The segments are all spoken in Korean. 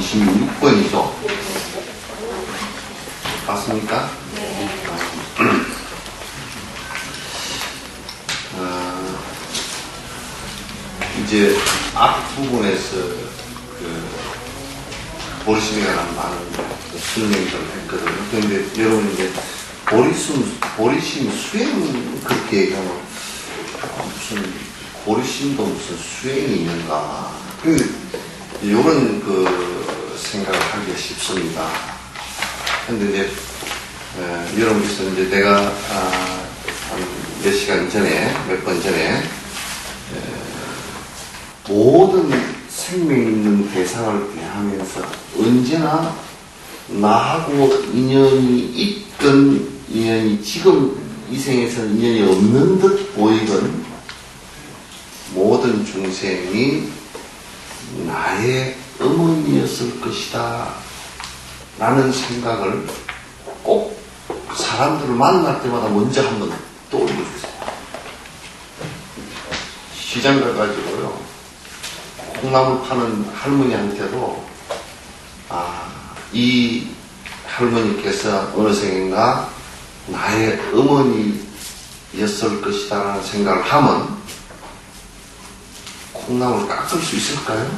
26번이죠. 맞습니까? 이제 앞부분에서 보리심에 관한 많은 설명들을 했거든요. 그런데 여러분 이제 보리심 수행 그렇게 얘기하면 무슨 보리심도 무슨 수행이 있는가. 이런 생각을 하기가 쉽습니다. 근데 이제 여러분께서 이제 내가 한 몇 시간 전에 몇 번 전에 모든 생명 있는 대상을 대하면서 언제나 나하고 인연이 있건 인연이 지금 이 생에서는 인연이 없는 듯 보이건 모든 중생이 나의 어머니였을 것이다 라는 생각을 꼭 사람들을 만날 때마다 먼저 한번 떠올려주세요. 시장 가가지고요 콩나물 파는 할머니한테도 이 할머니께서 어느 생인가 나의 어머니였을 것이다 라는 생각을 하면 콩나물 깎을 수 있을까요?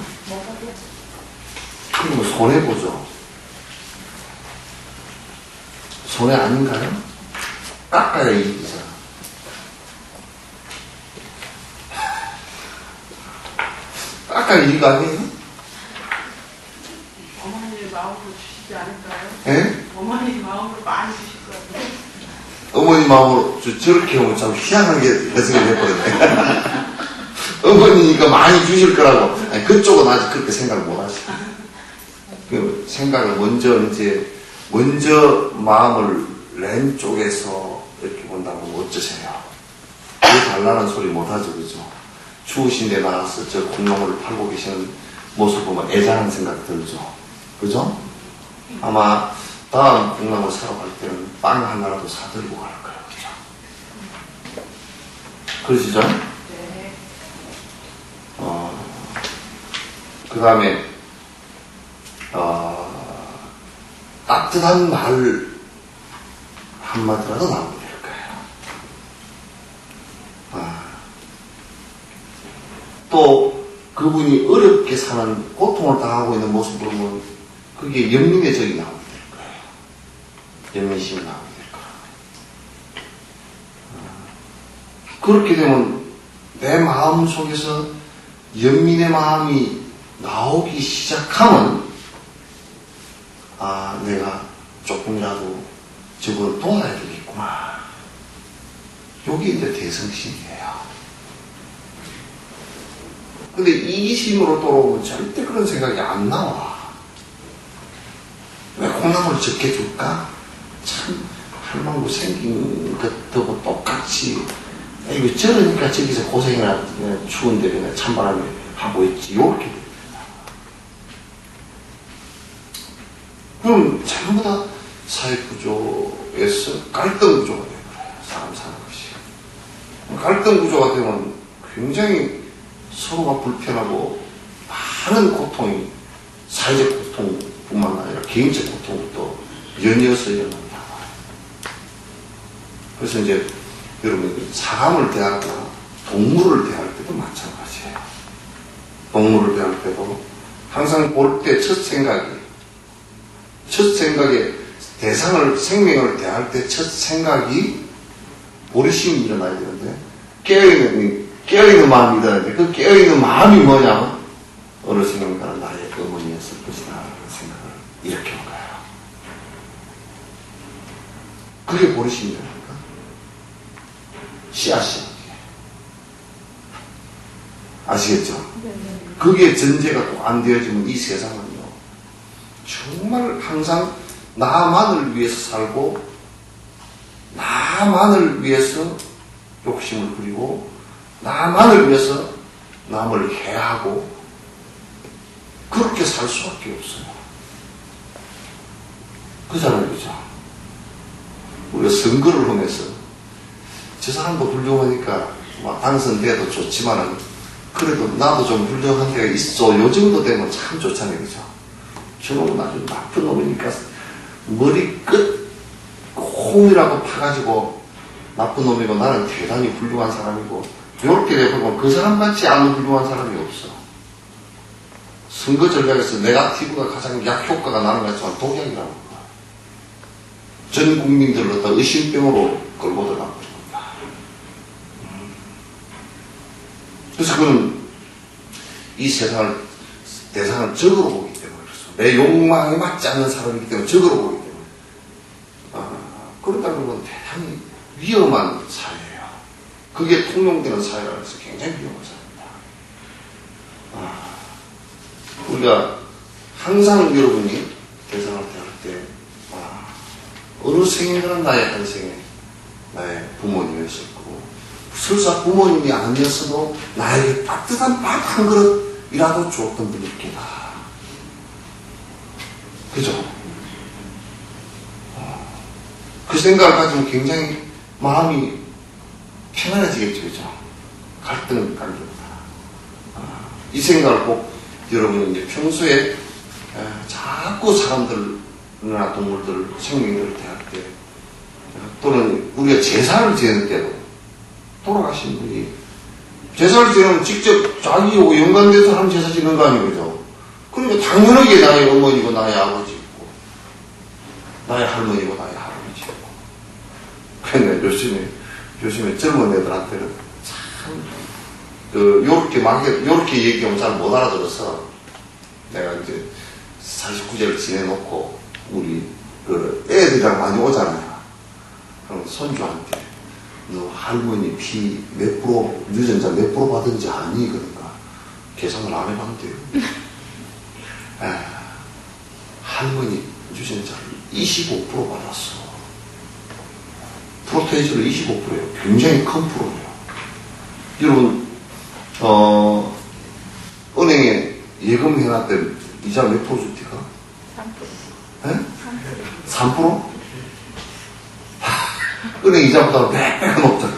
그러면 손해보죠. 손해 아닌가요? 깎아야 이기죠. 깎아야 이익 아니에요? 어머니 마음으로 주시지 않을까요? 예? 어머니 마음으로 많이 주실 것 같아요. 어머니 마음으로 저렇게 하면 참 희한하게 해석이 됐거든요. 어머니니까 많이 주실 거라고. 아니, 그쪽은 아직 그렇게 생각을 못 하시고. 그 생각을 먼저 마음을 낸 쪽에서 이렇게 본다고 어쩌세요? 그 달라는 소리 못 하죠, 그죠? 추우신 데 나와서 저 콩나물을 팔고 계시는 모습 보면 애잔한 생각 들죠? 그죠? 아마 다음 콩나물 사러 갈 때는 빵 하나라도 사들고 갈 거예요, 그죠? 그러시죠? 네. 그 다음에, 따뜻한 말 한마디라도 나오게 될 거예요. 또 그분이 어렵게 사는 고통을 당하고 있는 모습을 보면 그게 연민의 적이 나오게 될 거예요. 연민심이 나오게 될 거예요. 그렇게 되면 내 마음 속에서 연민의 마음이 나오기 시작하면 내가 조금이라도 저걸 도와야 되겠구나. 요게 이제 대성심이에요. 근데 이기심으로 돌아오면 절대 그런 생각이 안 나와. 왜 콩나물을 적게 줄까? 참 할망구 생긴 것하고 똑같이 이거 저러니까 저기서 고생이나 추운데 그냥 찬바람에 하고 있지. 요렇게 됩니다. 그럼 전부 다 사회구조에서 갈등구조가 되는 거예요. 사람 사는 것이. 갈등구조가 되면 굉장히 서로가 불편하고 많은 고통이 사회적 고통뿐만 아니라 개인적 고통도 연이어서 일어납니다. 그래서 이제 여러분 사람을 대하거나 동물을 대할 때도 마찬가지예요. 동물을 대할 때도 항상 볼 때 첫 생각에 대상을 생명을 대할 때 첫 생각이 보리심이 일어나야 되는데 깨어있는 마음이 일어나는데 그 깨어있는 마음이 뭐냐면 어느 생각인가는 나의 어머니였을 것이다 라는 생각을 일으키는 거예요. 그게 보리심이라니까. 씨앗이야. 아시겠죠? 그게 전제가 꼭 안 되어지면 이 세상은요 정말 항상 나만을 위해서 살고 나만을 위해서 욕심을 부리고 나만을 위해서 남을 해하고 그렇게 살 수밖에 없어요. 그잖아요, 그죠? 우리가 선거를 하면서 저 사람도 훌륭하니까 당선돼도 좋지만은 그래도 나도 좀 훌륭한 데가 있어. 요 정도 되면 참 좋잖아요, 그죠? 저놈은 아주 나쁜 놈이니까 머리 끝 콩이라고 파가지고 나쁜 놈이고 나는 대단히 훌륭한 사람이고 이렇게 되면 그 사람 같지 않은 훌륭한 사람이 없어. 선거 전략에서 네가티브가 가장 약효과가 나는 것 같지만 독약이라고 합니다. 전 국민들을 갖다 의심병으로 끌고 들어가는 겁니다. 그래서 그는 이 세상을 대상을 적으로 보기 때문에 그렇습니다. 내 욕망에 맞지 않는 사람이기 때문에 적으로 보기 때문에 그러다 보면 대단히 위험한 사회예요. 그게 통용되는 사회라고 해서 굉장히 위험한 사회입니다. 우리가 항상 여러분이 대상을 대할 때 어느 생애는 나의 한 생애 나의 부모님이었었고 설사 부모님이 아니었어도 나에게 따뜻한 밥 한 그릇이라도 주었던 분이 있겠다. 그죠? 그 생각을 가지면 굉장히 마음이 편안해지겠죠. 그죠? 갈등을 깔립니다. 이 생각을 꼭 여러분이 이제 평소에 자꾸 사람들이나 동물들, 생명들을 대할 때 또는 우리가 제사를 지낼 때도 돌아가신 분이 제사를 지내면 직접 자기하고 연관돼서 하는 제사 지내는 거 아니에요. 그죠? 그러니까 당연하게 나의 어머니고 나의 아버지고 나의 할머니고 나의 할아버지고 그런데 요즘에 젊은 애들한테는 요렇게 얘기하면 잘 못 알아들어서 내가 이제 49제를 지내놓고 우리 애들이랑 많이 오잖아요. 그럼 손주한테 너 할머니 피 몇 프로, 유전자 몇 프로 받은지 아니? 그러니까 계산을 안 해봤는데요. 할머니 유전자를 25% 받았어. 프로테이즈를 25%예요. 굉장히 큰 프로예요. 여러분 은행에 예금해놨던 이자 몇 프로 줍니까? 3%. 3%? 은행 이자보다 100배가 높잖아.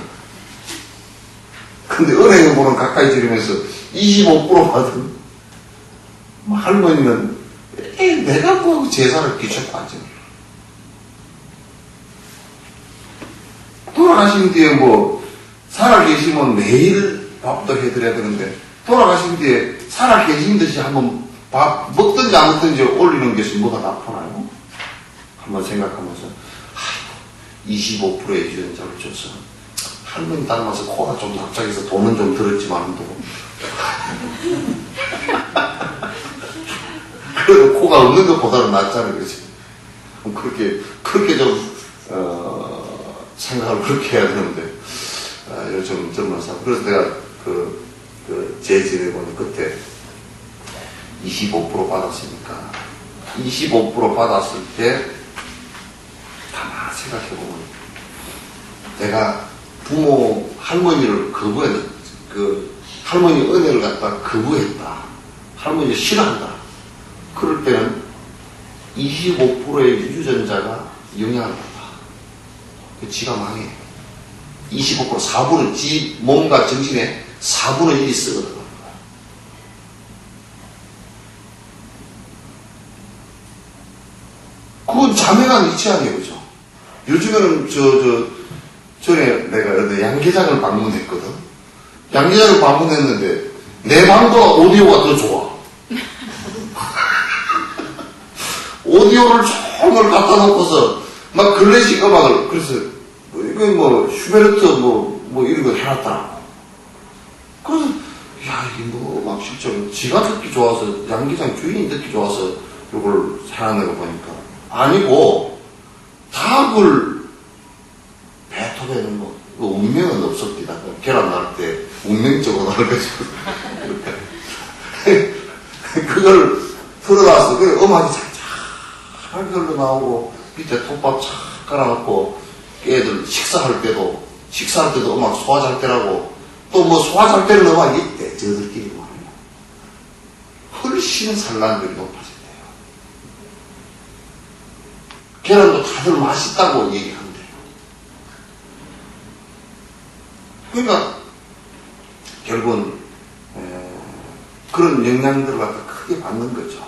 근데 은행에 보는 가까이 지르면서 25% 받은 할머니는 내가 뭐 제사를 귀찮고 돌아가신 뒤에 뭐 살아 계시면 매일 밥도 해드려야 되는데 돌아가신 뒤에 살아 계신 듯이 한번 밥 먹든지 안 먹든지 올리는 것이 뭐가 나쁘나요? 한번 생각하면서 25%의 유전자를 줘서 할머니 닮아서 코가 좀 납작해서 돈은 좀 들었지만도 그래도 코가 없는 것보다는 낫잖아요. 그렇지? 그렇게 좀 생각을 그렇게 해야 되는데 요즘 젊은 사람 그래서 내가 재지내보는 그때 25% 받았으니까 25% 받았을 때 가만히 생각해보면 내가 부모 할머니를 거부했다. 할머니 은혜를 갖다 거부했다. 할머니를 싫어한다. 그럴 때는 25%의 유전자가 영향을 받아. 지가 망해. 25% 4분의 지 몸과 정신의 4분의 1이 쓰거든. 그건 자명한 이치 아니에요. 그죠? 요즘에는 전에 내가 양계장을 방문했거든. 양계장을 방문했는데 내 방보다 오디오가 더 좋아. 오디오를 총을 갖다 놓고서 막 클래식 음악을 그래서 이건 뭐 슈베르트 뭐 이런 거 해놨더라고. 그래서 야 이게 뭐 음악 실적 지가 듣기 좋아서 양계장 주인이 듣기 좋아서 이걸 해놨는 거 보니까 아니고 답을 베토벤은 뭐 운명은 없었기다. 계란 날 때 운명적으로 나와가지고 그걸 틀어놨어. 그 음악이 잘 흘러나오고 밑에 톱밥 착 깔아놓고 애들 식사할 때도 음악 소화 잘 때라고 또 뭐 소화 잘 때는 음악이 있대. 저들끼리 말이야. 훨씬 산란율이 높아진대요. 계란도 다들 맛있다고 얘기한대요. 그러니까 결국은 그런 영향들을 갖다 크게 받는 거죠.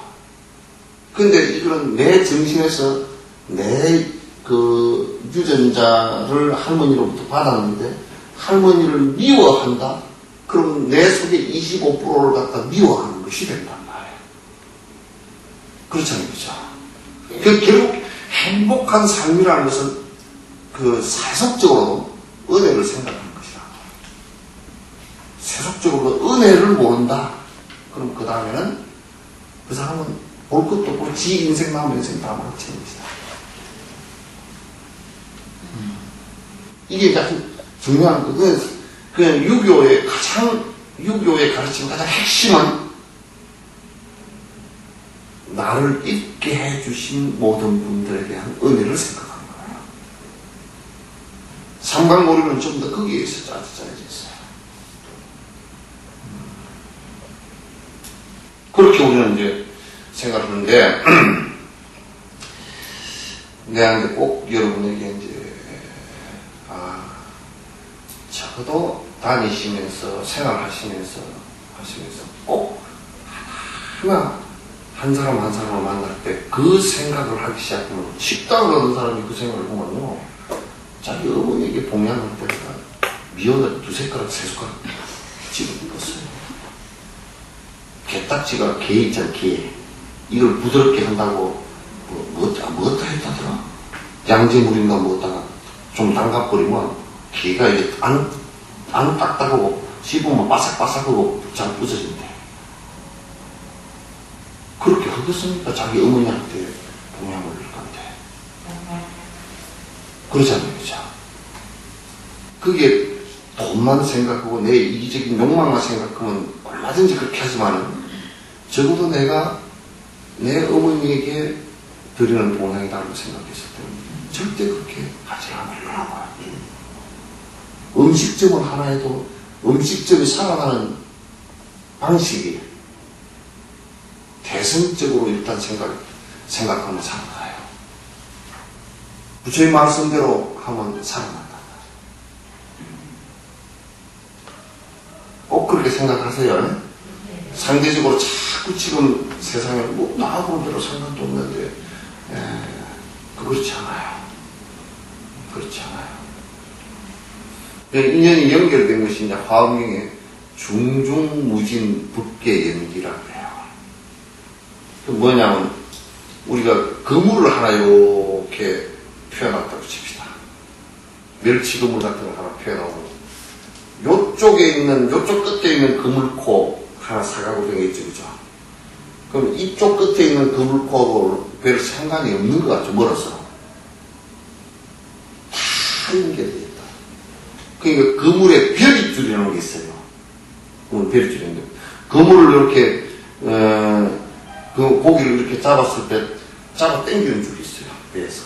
근데 이거는 내 정신에서 내 그 유전자를 할머니로부터 받았는데 할머니를 미워한다? 그러면 내 속에 25%를 갖다 미워하는 것이 된단 말이에요. 그렇잖아요. 그죠? 그 결국 행복한 삶이라는 것은 그 세속적으로 은혜를 생각하는 것이다. 세속적으로 은혜를 모른다. 그럼 그 다음에는 그 사람은 볼 것도 없고 지 인생 남은 인생 다 망치는 것이다. 이게 가장 중요한 거. 그냥 유교의 가르치는 가장 핵심은 나를 있게 해주신 모든 분들에 대한 은혜를 생각하는 거예요. 삼강고리는 좀 더 거기에서 짜여져 있어요. 그렇게 우리는 이제 생각하는데, 내가 이제 꼭 여러분에게 이제, 적어도 다니시면서, 생활하시면서, 꼭 한 사람 한 사람을 만날 때 그 생각을 하기 시작하면, 식당을 하는 사람이 그 생각을 보면요, 자기 어머니에게 봉양할 때마다 미역을 2숟가락, 3숟가락 집어 먹었어요. 게딱지가 게 있잖아, 게. 이걸 부드럽게 한다고, 뭐다 했다더라? 양지물인가 뭐다가 좀 담가버리면, 게가 이게 안 딱딱하고, 씹으면 바삭바삭하고 잘 부서진대. 그렇게 하겠습니까? 자기 어머니한테 봉양을 건데. 그러잖아요, 그죠? 그게 돈만 생각하고 내 이기적인 욕망만 생각하면 얼마든지 그렇게 하지만은 적어도 내가 내 어머니에게 드리는 봉양이라고 생각했을 때는 절대 그렇게 하지 않을 거라고요. 음식점을 하나 해도 음식점이 살아가는 방식이 대승적으로 일단 생각하면 살아가요. 부처의 말씀대로 하면 살아난다. 꼭 그렇게 생각하세요. 상대적으로 자꾸 지금 세상에 뭐 나하고는 별로 상관도 없는데 그렇지 않아요. 그렇지 않아요. 인연이 연결된 것이 이제 화엄경의 중중무진 법계 연기라고 해요. 그 뭐냐면 우리가 그물을 하나 이렇게 표현했다고 칩시다. 멸치 그물 같은 걸 하나 표현하고 요쪽 끝에 있는 그물코 하나 사가고 된 게 있죠, 그죠? 그럼 이쪽 끝에 있는 그물코하고 별 상관이 없는 것 같죠, 멀어서. 다 연결되어 있다. 그러니까 그물에 별이줄이라는 게 있어요. 별이줄인데. 그물을 이렇게, 그 고기를 이렇게 잡았을 때 잡아 당기는 줄이 있어요, 배에서.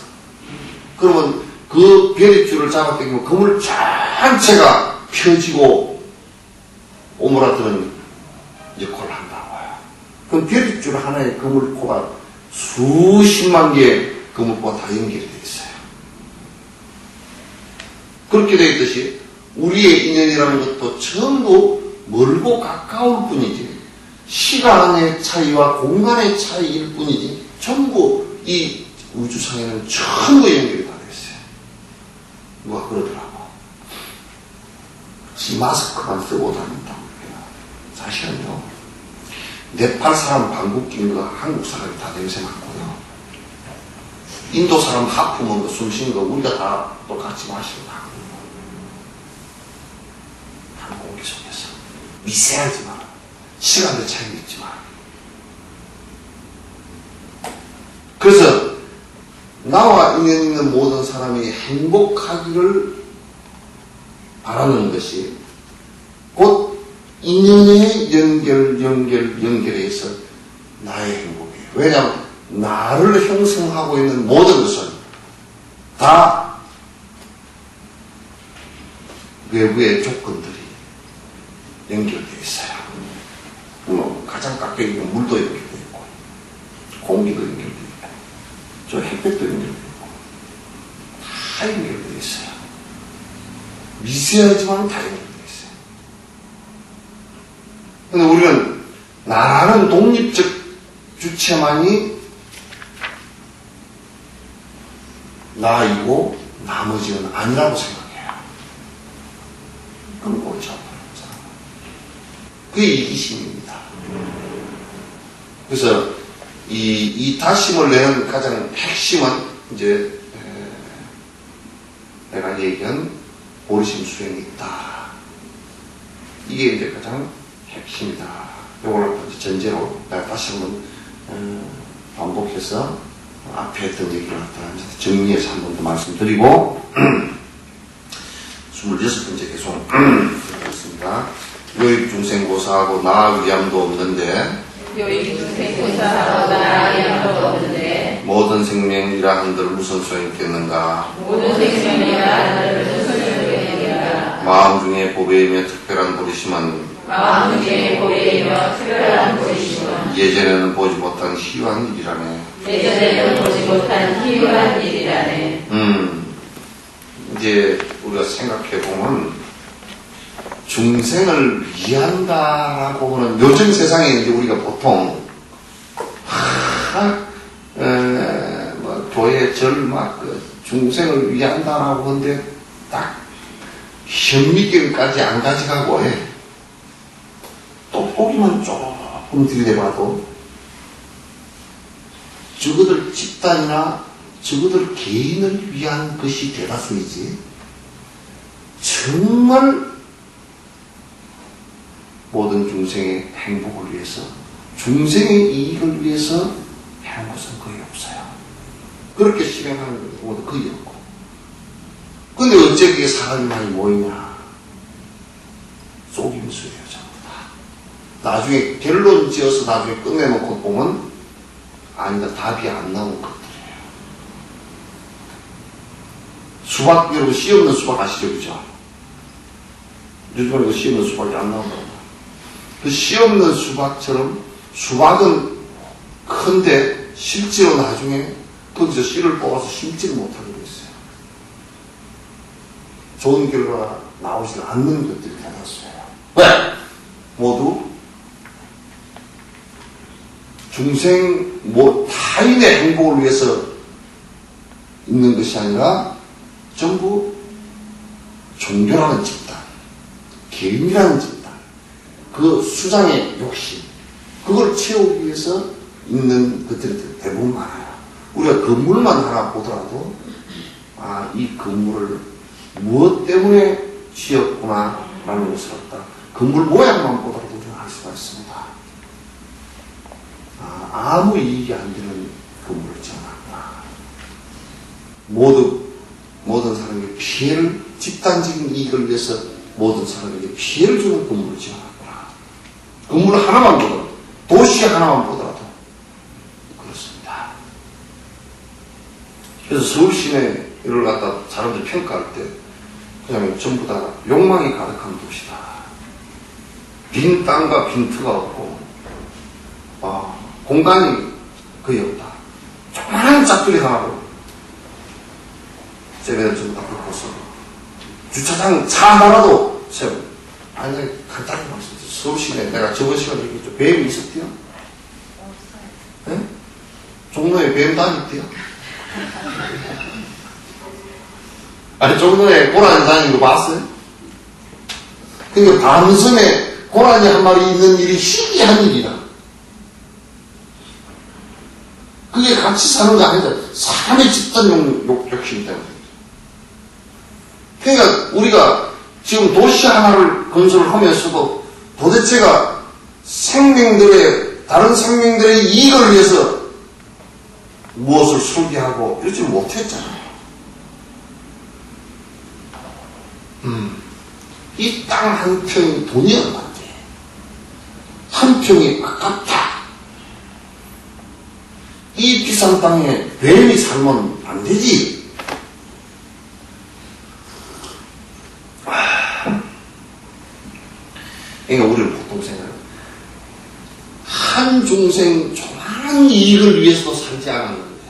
그러면 그 별이줄을 잡아 당기면 그물 전체가 펴지고 오므라드는 역할을 한다고요. 그럼 별이줄 하나의 그물코가 수십만 개의 그물코가 다 연결이 되어 있어요. 그렇게 되어 있듯이 우리의 인연이라는 것도 전부 멀고 가까울 뿐이지 시간의 차이와 공간의 차이일 뿐이지 전부 이 우주상에는 전부 연결이 다 되어 있어요. 누가 그러더라고. 이 마스크만 쓰고 다닌다고. 사실은요, 네팔 사람 방귀 뀌는 거 한국 사람이 다 냄새 맡고요. 인도 사람 하프 먹는 거, 숨 쉬는 거 우리가 다 똑같이 마시고 하거든요. 한 공기 속에서. 미세하지만, 시간의 차이가 있지만. 그래서 나와 인연 있는 모든 사람이 행복하기를 바라는 것이 곧 인연의 연결해서 나의 행복이에요. 왜냐하면 나를 형성하고 있는 모든 것은 다 외부의 조건들이 연결되어 있어요. 가장 가까이 있는 물도 연결되어 있고 공기도 연결되어 있고 저 햇볕도 연결되어 있고 다 연결되어 있어요. 미세하지만 다 연결되어 있어요. 근데 우리는 나라는 독립적 주체만이 나이고 나머지는 아니라고 생각해요. 그럼 옳지 않다. 그게 이기심입니다. 그래서 이 다심을 내는 가장 핵심은 이제 내가 얘기한 보리심 수행이 있다. 이게 이제 가장 핵심이다. 이걸 이제 전제로 내가 다시 한번 반복해서 앞에 했던 얘기를 정리해서 한 번 더 말씀드리고 26번째 개송 하겠습니다. 요입 중생고사하고 나 위함도 없는데 요입 중생고사하고 나 위함도 없는데 모든 생명이라 한들 무슨 소용 있겠는가. 모든 생명이라 한들 무슨 소용 있겠는가. 마음 중에 보배이며 특별한 보리심은 마음 중에 보배이며 특별한 보리심은 예전에는 보지 못한 희귀한 일이라네. 예전에는 보지 못한 희귀한 일이라네. 이제 우리가 생각해보면 중생을 위한다라고 하는 요즘 세상에 이제 우리가 보통 뭐 교회 절막 중생을 위한다라고 하는데 딱 현미경까지 안 가져가고 또 보기만 조금 들이대봐도 저거들 집단이나 저거들 개인을 위한 것이 대다수이지 정말 모든 중생의 행복을 위해서 중생의 이익을 위해서 하는 것은 거의 없어요. 그렇게 실행하는 것도 거의 없고. 근데 어째 그게 사람이 많이 모이냐. 속임수예요 전부 다. 나중에 결론 지어서 나중에 끝내놓고 보면 아니다 답이 안 나오는 것들이에요. 수박, 여러분 씨 없는 수박 아시죠? 그죠? 요즘에 그 씨 없는 수박이 안 나온다고. 그 씨 없는 수박처럼 수박은 큰데 실제로 나중에 거기서 씨를 뽑아서 심지를 못하게 됐어요. 좋은 결과가 나오지 않는 것들이 대다수예요. 왜? 모두 중생 타인의 행복을 위해서 있는 것이 아니라 전부 종교라는 집단, 개인이라는 집단, 그 수장의 욕심, 그걸 채우기 위해서 있는 것들이 대부분 많아요. 우리가 건물만 하나 보더라도 이 건물을 무엇 때문에 지었구나 라는 것을 건물 모양만 보더라도 우리가 알 수가 있습니다. 아무 이익이 안 되는 건물을 지어놨구나. 모든 사람에게 피해를, 집단적인 이익을 위해서 모든 사람에게 피해를 주는 건물을 지어놨구나. 건물 하나만 보더라도, 도시 하나만 보더라도 그렇습니다. 그래서 서울 시내를 갖다 사람들이 평가할 때 그냥 전부 다 욕망이 가득한 도시다. 빈 땅과 빈트가 없고 공간이 거의 없다. 조그마한 짝들이 하나로 쟤네들 전부 다 바꿔서 주차장 차 하나라도 세우고. 아니 간단히 말씀드려. 서울 시내 내가 저번 시간에 얘기했죠. 뱀이 있었대요? 없어요. 네? 종로에 뱀 다녔대요? 아니 종로에 고라니 다니는 거 봤어요? 그러니까 밤섬에 고라니 한 마리 있는 일이 희귀한 일이다. 그게 같이 사는 게 아니다. 사람의 집단 욕심 때문에. 그러니까 우리가 지금 도시 하나를 건설을 하면서도 도대체가 다른 생명들의 이익을 위해서 무엇을 설계하고 이러지 못했잖아요. 이 땅 한 평이 돈이 얼마인데 한 평이 아깝다. 이 비싼 땅에 뱀이 살면 안 되지. 그러니까 우리는 보통 생각해요. 한 중생 조그마한 이익을 위해서도 살지 않았는데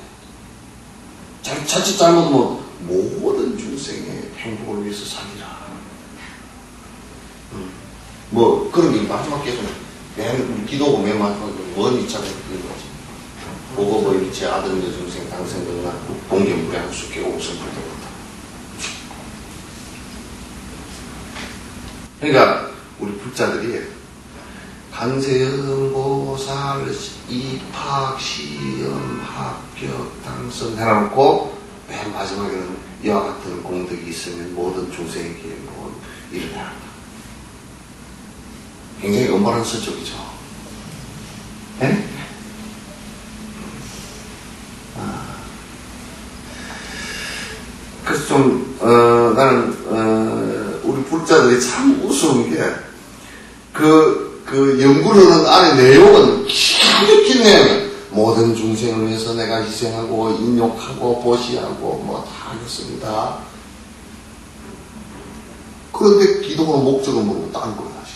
자칫 잘못하면 모든 중생의 행복을 위해서 살리라. 뭐 그런 게 마지막 계속 맨 기도고 맨 마지막에 원 있잖아요. 보고보이 제 아들 여중생 당생들나 동계무량 수께 옥성불대부터. 그러니까 우리 불자들이 간세음보살 입학 시험 합격 당선 해놓고 맨 마지막에는 이와 같은 공덕이 있으면 모든 중생에게 뭐 이르게 한다. 굉장히 엄벌한 서적이죠. 네? 그래서 좀 나는 우리 불자들이 참 우스운 게 그 연구는 안에 내용은 기가 막힌 내용이야. 모든 중생을 위해서 내가 희생하고 인욕하고 보시하고 뭐 다 하겠습니다. 그런데 기도가 목적은 뭐고 딴 거야 다시.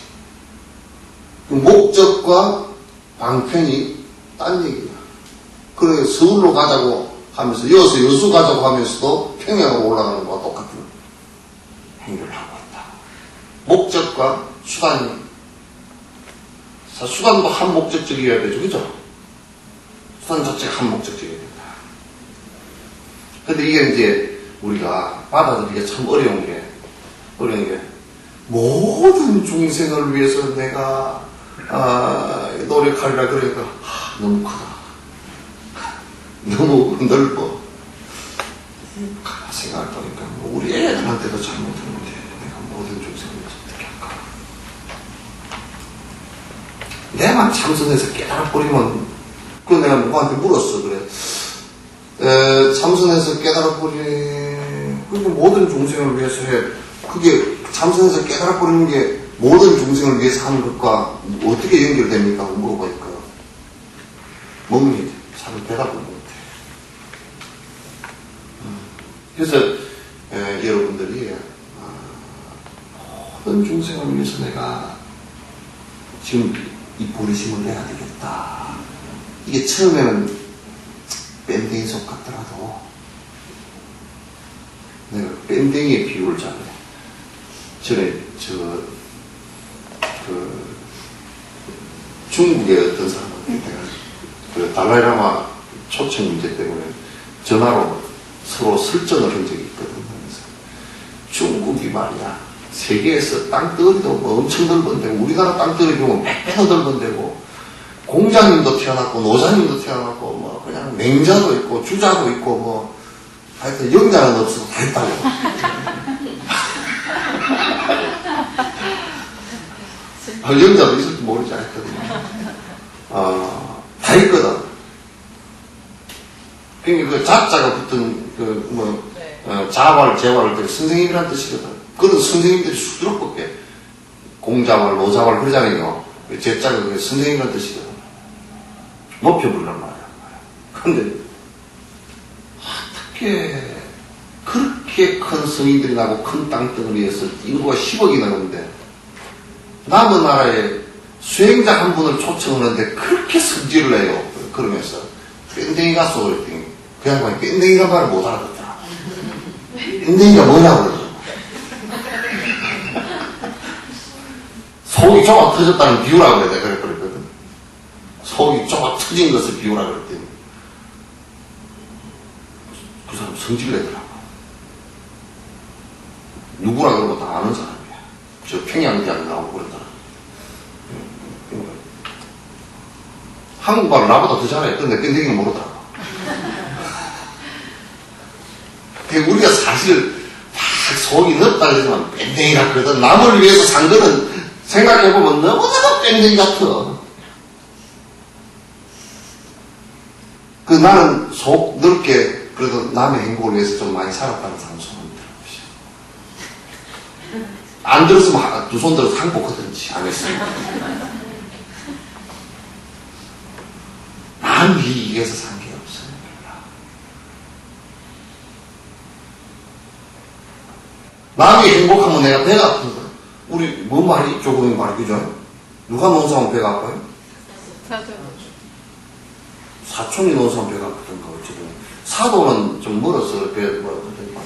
목적과 방편이 딴 얘기야. 그래 서울로 가자고 하면서 이어서 여수 가자고 하면서도 평양으로 올라가는 거와 똑같은 행위를 하고 있다. 목적과 수단이 수단도 한 목적적이어야 되죠, 그죠? 수단 자체가 한 목적적이어야 된다. 근데 이게 이제 우리가 받아들이기가 참 어려운 게 모든 중생을 위해서 내가 노력하리라 그러니까 너무 크다. 너무 넓어. 생각을 해보니까 우리 애들한테도 잘못했는데 내가 모든 중생을 위해서 어떻게 할까? 내만 참선해서 깨달아버리면 그 내가 누구한테 물었어. 그래 참선해서 깨달아버리면 그게 모든 중생을 위해서 해. 그게 참선해서 깨달아버리는 게 모든 중생을 위해서 하는 것과 어떻게 연결됩니까? 물어보니까 뭡니까? 잘 대답을 못해. 그래서 여러분들이 모든 중생을 위해서 내가 지금 이 보리심을 내야 되겠다. 이게 처음에는 밴댕이 속 같더라도 내가 밴댕이의 비유를 잘해. 전에 중국의 어떤 사람한테 내가 그 달라이라마 초청 문제 때문에 전화로 서로 설전을 한 적이 있거든. 그래서 중국이 말이야 세계에서 땅덩어리도 뭐 엄청 넓은데고 우리나라 땅덩어리 보면 100배도 넓은데고 공자님도 태어났고 노자님도 태어났고 뭐 그냥 맹자도 있고 주자도 있고 뭐 하여튼 영자는 없어도 다 있다고. 영자도 있을지 모르지 않거든요. 다 있거든. 그러니까 그 자자가 붙은 자활, 재활을 때 선생님이라는 뜻이거든. 그런 선생님들이 수두룩하게 공자활, 노자활 그러잖아요. 제자가 그 선생님이라는 뜻이거든. 높여부르란 말이야. 그런데 어떻게 그렇게 큰 성인들이 나고 큰 땅덩어리에서 인구가 10억이나 넘는데 남은 나라에 수행자 한 분을 초청하는데 그렇게 성질을 내요. 그러면서 밴댕이 가서 그랬더니 그 양반이 밴댕이란 말을 못 알아듣더라. 밴댕이가 뭐냐고 그러더라고. 속이 좁아 터졌다는 비유라고 그래. 내가 그랬거든. 속이 좁아 터진 것을 비유라고 그랬더니 그 사람 성질 내더라고. 누구라 그러고 다 아는 사람이야. 저 평양대학 나오고 그러더라. 한국말 나보다 더 잘해. 근데 밴댕이는 모르더라고. 우리가 사실 막 속이 넓다 그러지만 밴댕이라 그러던 남을 위해서 산 거는 생각해보면 너무나도 밴댕이 같아. 그 나는 속 넓게 그래도 남의 행복을 위해서 좀 많이 살았다는 사람 소문 들어보시오. 안 들었으면 두 손 들어서 항복하든지 안 했으면. 남 이익 위해서 산 게 없어요. 남이 행복하면 내가 배가 아픈 거야. 우리 뭔 말이 조금의 말이 그죠? 누가 논사하면 배가 아파요? 사촌이 논사하면 배가 아프던가 어쨌든 사도는 좀 멀어서 배가 아프던가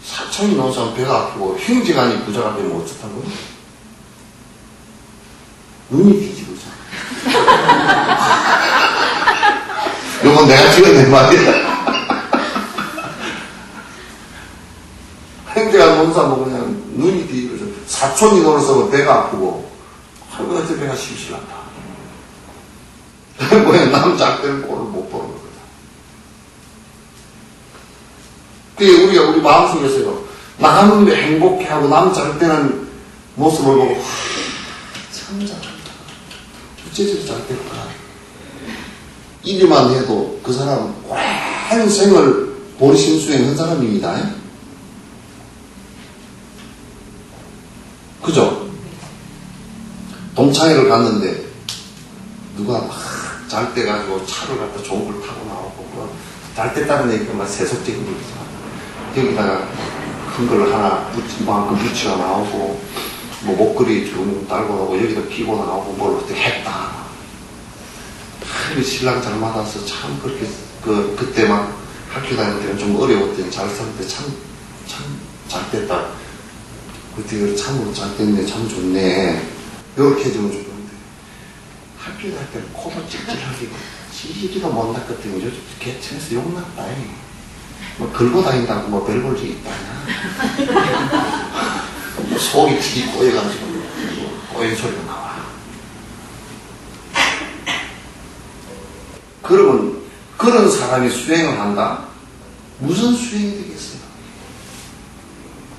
사촌이 논사하면 배가 아프고 형제간이 부자가 되면 어쩌다고요? 눈이 뒤집어져. 내가 찍어낸 말이야. 행제가 논사 뭐 그냥 눈이 뒤집어져. 사촌이 놀아서 배가 아프고, 아이고, 어째 배가 심실하다. 뭐야, 남자 때는 꼴을 못 보는 거다. 그게 우리 마음속에서요, 남은 행복해하고 남 잘 때는 모습을 보고, 와, 참 잘한다. 어째 잘 될까? 이리만 해도 그 사람 오랜 생을 보리심수행한 사람입니다. 그죠? 동창회를 갔는데 누가 막 잘 때 가지고 차를 갖다 좋은 걸 타고 나오고 잘 때 따른 얘기가 막 세속적인 거죠. 여기다가 큰 걸 하나 이만큼 붙여 나오고 뭐 목걸이 좀 달고 나오고 여기다 끼고 나오고 뭘 어떻게 했다. 신랑 잘 맞아서 참 그렇게 그때 막 학교 다닐 때는 좀 어려웠더니 잘 살 때 참 잘 됐다. 그때 참으로 잘 됐네, 참 좋네. 이렇게 해주면 좋은데 학교 다닐 때는 코도 찔찔하게 찌지도 못 닦았더니 요즘 개천에서 욕났다. 뭐 긁고 다닌다고 뭐 별볼 일 있다냐. 속이 찌 꼬여가지고 꼬인 소리가 나와. 그러면 그런 사람이 수행을 한다? 무슨 수행이 되겠어요?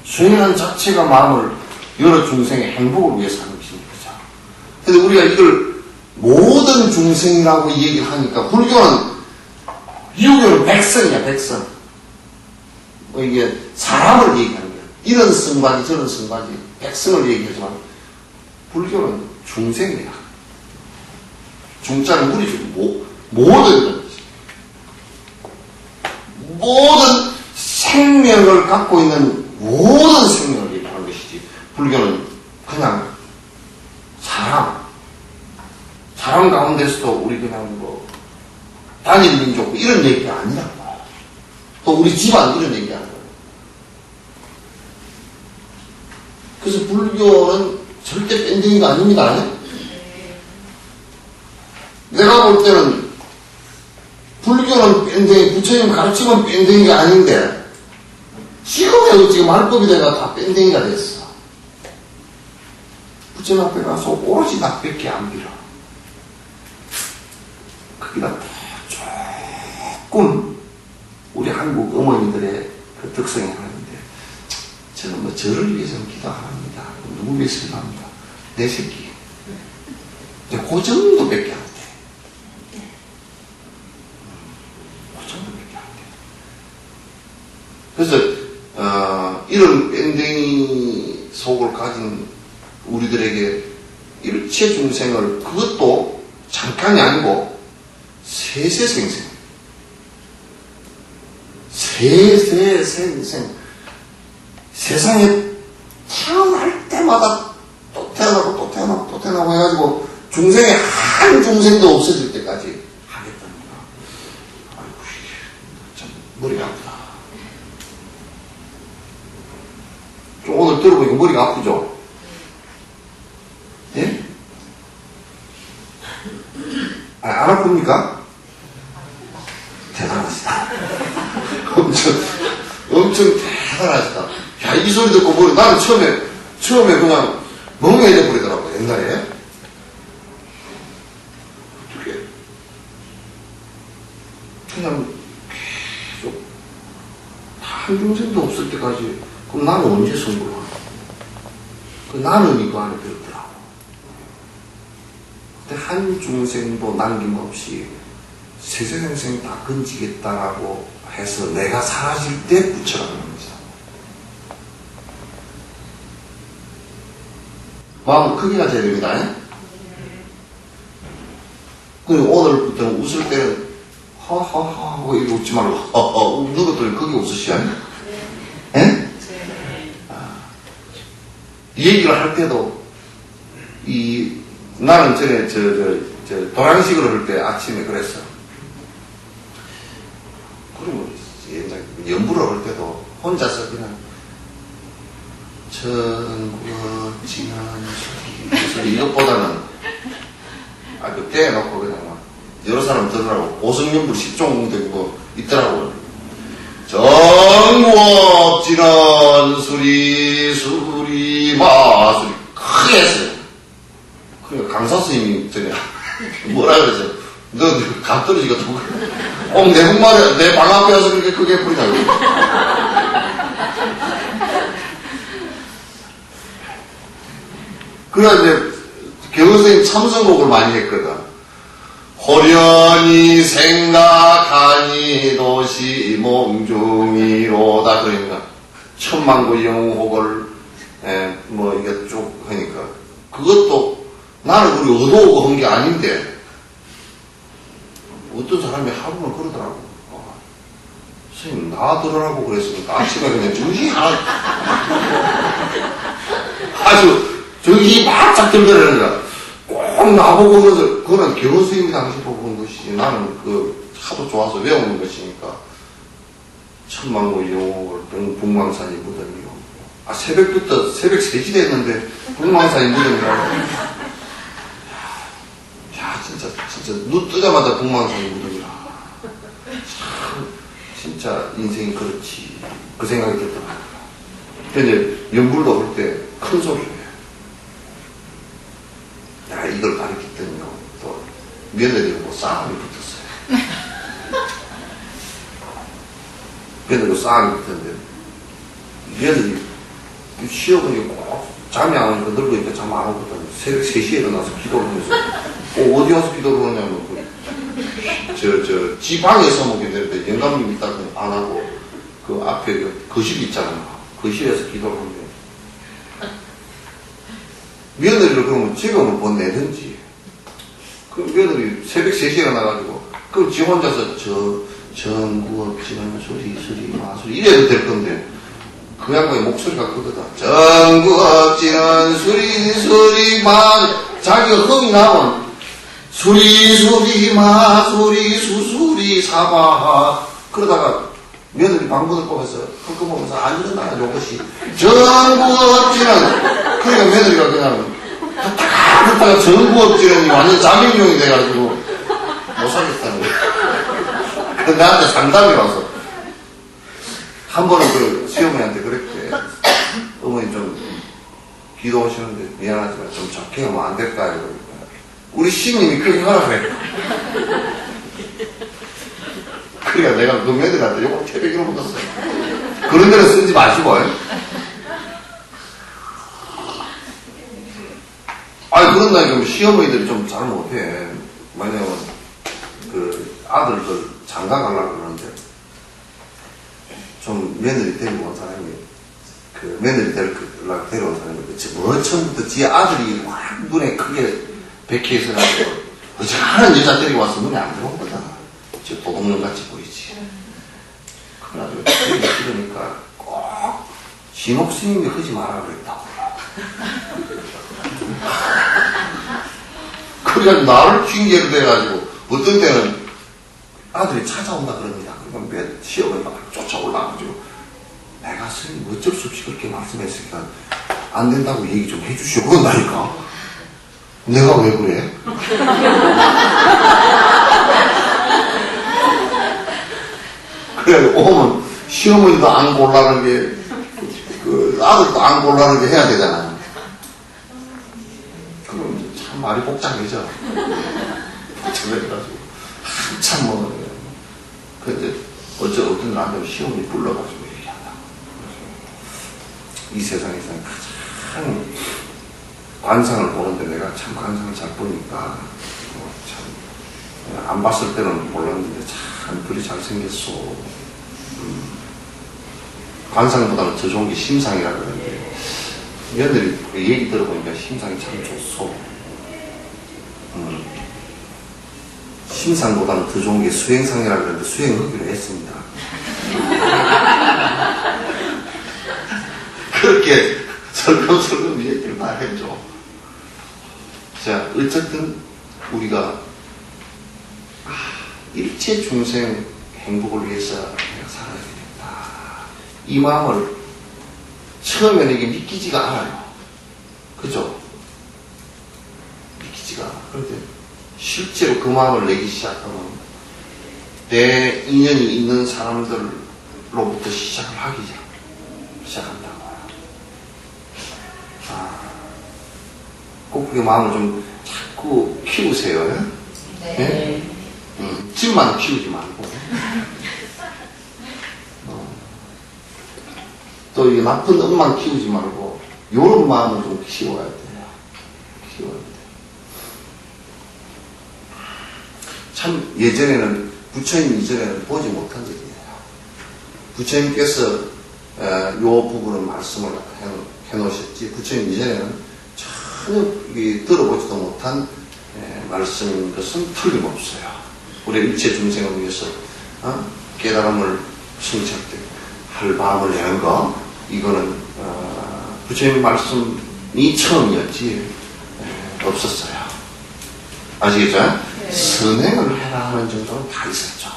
수행하는 자체가 마음을 여러 중생의 행복을 위해서 하는 것입니다. 그런데 우리가 이걸 모든 중생이라고 얘기를 하니까 불교는 유교는 백성이야, 백성. 뭐 이게 사람을 얘기하는 거야. 이런 성바지 저런 성바지 백성을 얘기하지만 불교는 중생이야. 중자는 우리 중 모든 생명을 갖고 있는 모든 생명을 얘기하는 것이지 불교는 그냥 사람 가운데서도 우리 그냥 뭐 단일 민족 이런 얘기가 아니라고. 또 우리 집안 이런 얘기 하는 거예요. 그래서 불교는 절대 뺀댕이가 아닙니다. 내가 볼 때는 불교는 뺀댕이, 부처님 가르침은 뺀댕이가 아닌데 지금의 지금 말법이 내가 다 뺀댕이가 됐어. 부처님 앞에 가서 오로지 닭밖에 안 빌어. 거기다 조금 우리 한국 어머니들의 그 특성이 하나인데 저는 뭐 저를 위해서는 기도합니다. 누구 위해서 기도합니다. 내 새끼. 그 정도밖에 안 돼. 그래서 이런 뺑댕이 속을 가진 우리들에게 일체 중생을 그것도 잠깐이 아니고 세세생생 세상에 태어날 때마다 또 태어나고 또 태어나고 또 태어나고 해가지고 중생의 한 중생도 없어질 때까지 하겠답니다. 아이고 참 머리가 아프다. 좀 오늘 들어보니까 머리가 아프죠? 예? 안 아픕니까? 대단하시다. 엄청 대단하시다. 야, 이 소리 듣고 머리, 나는 처음에 그냥 멍해져 버리더라고, 옛날에. 어떻게. 그냥 계속, 한 중생도 없을 때까지, 그럼 나는 언제 성불을 하나? 그 나는 이거 안에 들더라고. 근데 한 중생도 남김없이 세세생생 다 건지겠다라고 해서 내가 사라질 때 부처라는 겁니다. 마음 크게 가져야 됩니다. 그리고 오늘부터는 웃을 때는 하하하 하고 이렇게 웃지 말고 웃는 것들은 크게 웃으셔야 해요. 예? 이 얘기를 할 때도 나는 전에 도량식으로 할 때 아침에 그랬어. 그러면 옛날 연부를 할 때도 혼자서 그냥 천국 지난 소리 이것보다는 그때 해놓고 그냥 막 여러 사람 들으라고. 오성연불 10종 되고 뭐 있더라고요. 정무업지는 수리 마수리 크게 했어요. 그러니까 강사 스님이 전에 뭐라 그러죠? 너 감 떨어지가 꼭 내 목말에 내 방 앞에 와서 그렇게 크게 뿌리냐고. 그래 이제 교수님 참선곡을 많이 했거든. 호련히 생각하니 도시 몽중이로다. 그러니까 천만구 영호곡을 뭐 이게 쭉 하니까 그것도 나는 우리 의도하고 한 게 아닌데 어떤 사람이 하루는 그러더라고. 선생님 나 들으라고 그랬으니까 아침에 그냥 정신이 하나 아주 정신이 바짝 들더라는 거야. 꼭 나보고 그래서 그거는 교원 선생님이 당시 보고 그런 것이지 나는 그 하도 좋아서 외우는 것이니까 천만고 영옥을 북망산이 무덤이요. 아 새벽부터 새벽 3시 됐는데 북망산이 무덤이라고. 야 진짜 눈 뜨자마자 북망산이 무덤이라. 참 진짜 인생이 그렇지 그 생각이 들더라고요. 근데 연불도 올 때 큰 소리를 해요. 야, 이걸 가르쳤더니요, 또, 며느리하고 싸움이 붙었어요. 며느리하고 싸움이 붙었는데, 며느리, 시어머니 꼭 잠이 안 오니까 늙으니까 잠 안 오거든요. 새벽 3시에 일어나서 기도를 하면서, 어디 와서 기도를 하냐면, 지방에서 먹게 되는데, 영감님 있다가 안 하고, 그 앞에 거실 있잖아요. 거실에서 기도를 하는데, 며느리를 그러면 지금은 못 내든지. 그 며느리 새벽 3시에 일어나가지고, 그럼 지 혼자서 전구업지는 수리 마수리 이래도 될 건데, 그 양반의 목소리가 크거든. 전구업지는 수리 자기가 흥이 나면, 수리 마수리 수수리 사바. 그러다가 며느리 방문을 뽑아서 흠금하면서 안 일어나 요것이 전구업지는 그러니까 며느리가 그냥 하다가 전구업지는 완전 자명용이 돼가지고 못 살겠다는 거야. 그래서 나한테 상담이 와서 한 번은 그 시어머니한테 그랬대. 어머니 좀 기도하시는데 미안하지만 좀 적게 하면 안 될까요? 그러니까 우리 시님이 그렇게 하라 그래. 그러니까 내가 그 며느리한테 요거 태백이로 묻었어요. 그런 데는 쓰지 마시고. 아니, 그런다니까 시어머니들이 좀 잘 못해. 왜냐면, 그, 아들들 장가 가려고 그러는데, 좀 며느리 데리고 온 사람이, 그, 며느리 데려온 사람이, 처음부터 지 아들이 확 눈에 크게 백해 있어가지고, 어지간한 여자 데리고 와서 눈에 안 들어온 거잖아. 저 도둑놈 같이 보이지. 그래가지고, 그러니까 꼭, 신옥 스님이 하지 마라 그랬다고. 그래가지고 나를 핑계를 대가지고 어떤 때는 아들이 찾아온다 그럽니다. 그러면 시어머니가 쫓아올라가지고 내가 스님 어쩔 수 없이 그렇게 말씀했으니까 안 된다고 얘기 좀 해주시오 그런다니까. 내가 왜 그래? 그래 오면 시어머니도 안 골라는 게 그 아들도 안 골라는 게 해야 되잖아요. 그럼 참 말이 복잡해져. 복잡해가지고 한참 뭐 근데 어떤 남자 시어머니 불러가지고 얘기한다. 이 세상에서 가장 관상을 보는데 내가 참 관상을 잘 보니까 참 안 봤을 때는 몰랐는데 참 그리 잘생겼어. 관상보다는 더 좋은 게 심상이라 그러는데 며느리 그 얘기 들어보니까 심상이 참 좋소. 심상보다는 더 좋은 게 수행상이라 그러는데 수행하기로 했습니다. 그렇게 설금설금 얘기를 다 했죠. 자, 어쨌든 우리가 일체 중생 행복을 위해서 내가 살아야 되겠다. 이 마음을 처음에는 이게 믿기지가 않아요. 그죠? 믿기지가 않아. 그런데 실제로 그 마음을 내기 시작하면 내 인연이 있는 사람들로부터 시작을 하기 시작한다고요. 꼭 그 마음을 좀 자꾸 키우세요. 네? 집만 키우지 말고. 또 이 나쁜 엄만 키우지 말고, 요런 마음을 좀 키워야 돼요. 키워야 돼요. 참, 예전에는, 부처님 이전에는 보지 못한 일이에요. 부처님께서, 요 부분을 말씀을 해놓으셨지, 부처님 이전에는 전혀 들어보지도 못한 말씀인 것은 틀림없어요. 우리 일체 중생을 위해서 깨달음을 성취할 마음을 내는 거, 이거는 부처님 말씀이 처음이었지 없었어요. 아시겠죠? 네. 선행을 해라 하는 정도는 다 있었죠.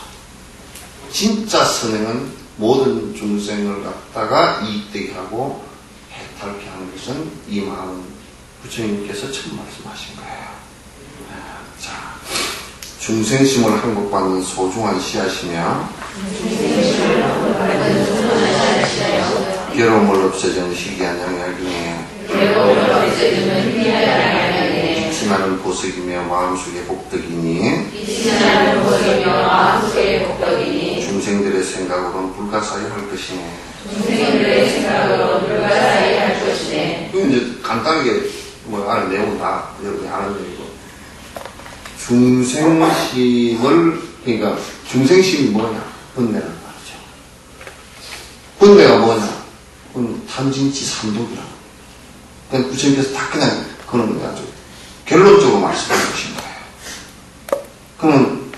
진짜 선행은 모든 중생을 갖다가 이익되게 하고 해탈케 하는 것은 이 마음 부처님께서 처음 말씀하신 거예요. 자, 중생심을 한국받는 소중한 씨앗이며 괴로움을 없애주는 희귀한 영향이네. 빛나는 보석이며 마음속의 복덕이니 중생들의 생각으로는 불가사의 할 것이네. 이건 이제 간단하게 아는 내용은 다 여러분이 아는 얘기고, 중생심을, 그러니까 중생심이 뭐냐? 번뇌란 말이죠. 번뇌가 뭐냐? 그건 탐진치 삼독이라고. 그냥 부처님께서 다 그냥 그런 거 아주 결론적으로 말씀하는 것인 거예요. 그러면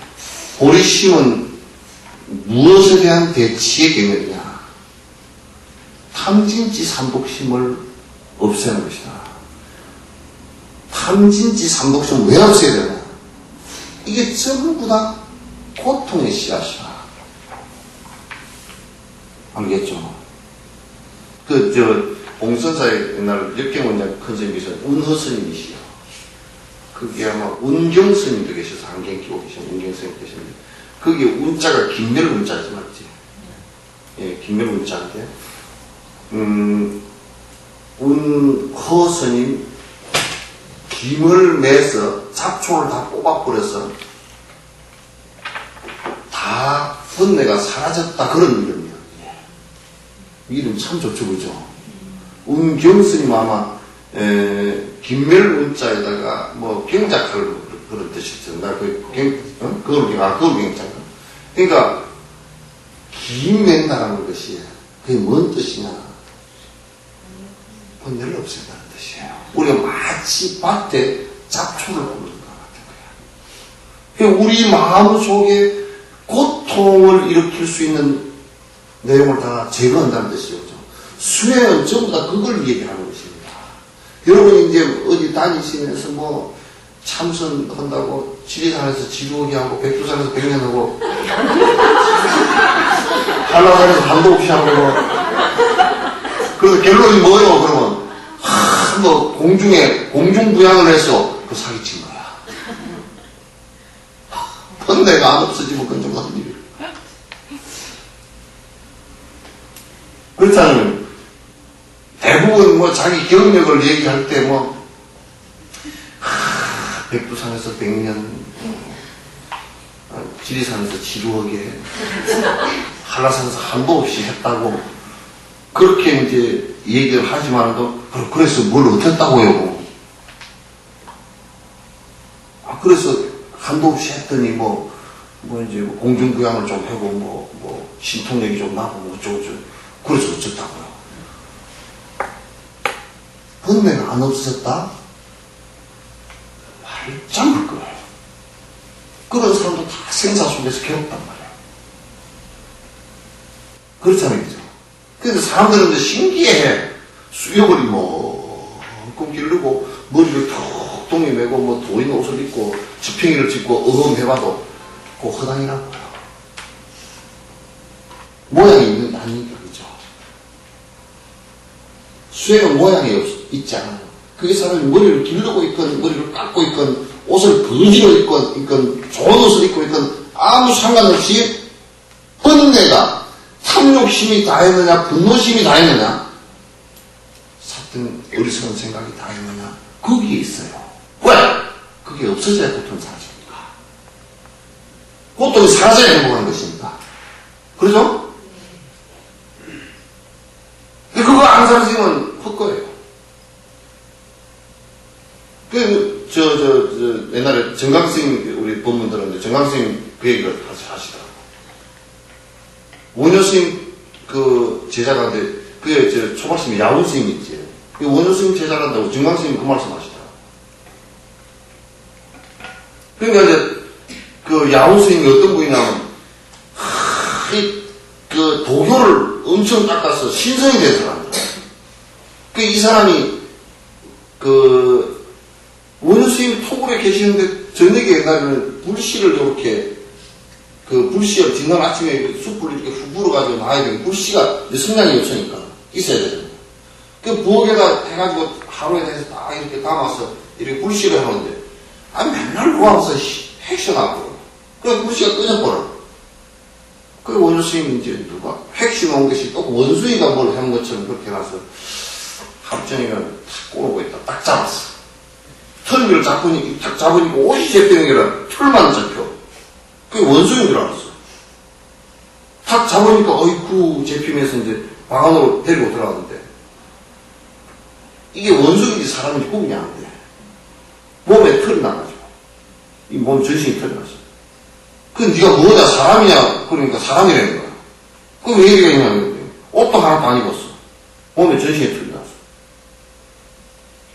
보리심은 무엇에 대한 대치의 경험이냐? 탐진치 삼독심을 없애는 것이다. 탐진치 삼독심을 왜 없애야 되냐? 이게 전부 다 고통의 씨앗이야. 알겠죠? 봉선사의 옛날 역경원장 컨셉에서 운허스님이시요. 그게 아마 운경 스님도 계셔서 안경 끼고 계신 운경 스님 계셨는데, 그게 운자가 김멸 운자지, 맞지? 예, 김멸 운자인데, 운허 스님 김을 매서 잡초를 다 뽑아버려서 다 번뇌가 사라졌다, 그런 이름이에요. 이름 참 좋죠, 그죠? 운경스님 아마 김멸 운자에다가 경작할 그런 뜻이죠. 그걸 경작할. 그러니까 김맨다라는 것이 그게 뭔 뜻이냐? 번뇌를 없앤다는 뜻이에요. 우리가 마치 밭에 잡초를 뽑는 것 같은 거야. 그러니까 우리 마음 속에 고통을 일으킬 수 있는 내용을 다 제거한다는 뜻이죠. 수행은 전부 다 그걸 얘기하는 것입니다. 여러분이 이제 어디 다니시면서 참선한다고 지리산에서 지루하게 하고 백두산에서 백년하고 한라산에서 반도 없이 하고 그래서 결론이 뭐예요? 그러면 공중에 공중부양을 해서 그 사기친 거야. 번뇌가 안 없어지면 그건 좀 같은 일이에요. 그렇다면 대부분 자기 경력을 얘기할 때 백두산에서 100년, 지리산에서 지루하게, 한라산에서 한도 없이 했다고 그렇게 이제 얘기를 하지만도, 그래서 뭘 어땠다고요? 그래서 한도 없이 했더니 이제 공중부양을 좀 하고 신통력이 좀 나고 어쩌고저쩌고. 그래서 어쩌다고요? 번뇌가 안 없었다? 말짱을 거예요. 그런 사람도 다 생사 속에서 괴롭단 말이에요. 그렇잖아요, 그죠? 그래서 사람들은 이제 신기해. 수염을 꽁 기르고, 머리를 툭 동이 메고, 도인 옷을 입고, 지팽이를 짚고, 해봐도, 그 허당이라고요. 모양이 있는 게 아니니까, 그죠? 수행은 모양이 있지 않아요. 그게 사람이 머리를 기르고 있건, 머리를 깎고 있건, 옷을 거지로 입건 좋은 옷을 입고 있건 아무 상관없이 번뇌가 탐욕심이 다했느냐 분노심이 다했느냐 사탄 어리석은 생각이 다했느냐 거기에 있어요. 왜? 그게 없어져야 고통이 사라집니까? 고통이 사라져야 행복한 것입니다. 그러죠? 근데 그거 안 사라지면 헛거예요. 옛날에 정강스님, 우리 본문 들었는데, 정강스님 그 얘기를 하시더라고요. 원효스님 그 제자가인데, 그게 초발스님 야훈스님 있지. 그 원효스님 제자란다고 정강스님 그 말씀 하시더라고요. 그러니까 이제, 그 야훈스님이 어떤 분이냐면, 그 도교를 엄청 닦아서 신성이 된 사람이에요. 이 사람이, 원효스님이 토굴에 계시는데, 저녁에 옛날에는 불씨를 이렇게, 불씨가 뒷날 아침에 숯불 이렇게 훅 불어가지고 나와야 되는 불씨가 성냥이 없으니까 있어야 되잖아요. 부엌에다 해가지고 하루에 대해서 딱 이렇게 담아서 이렇게 불씨를 하는데, 맨날 모아서 핵셔나고, 그래 불씨가 꺼져버려. 원효스님이 이제 누가 핵심 온 것이 또 원숭이가 뭘 한 것처럼 그렇게 가서 하루 종일 탁 꼬르고 있다. 딱 잡았어. 털 위를 딱 잡으니까 옷이 잡히는 게 아니라 털만 잡혀. 그게 원숭이인 줄 알았어. 탁 잡으니까 어이쿠 잡히면서 이제 방 안으로 데리고 들어갔는데 이게 원숭이인지 사람인지 구분이 안 돼. 몸에 털이 나가지고 이 몸 전신이 털이 났어. 네가 뭐냐 사람이냐 그러니까 사람이라는 거야. 그럼 왜 이렇게 했냐면 옷도 하나도 안 입었어. 몸에 전신에 털이 났어.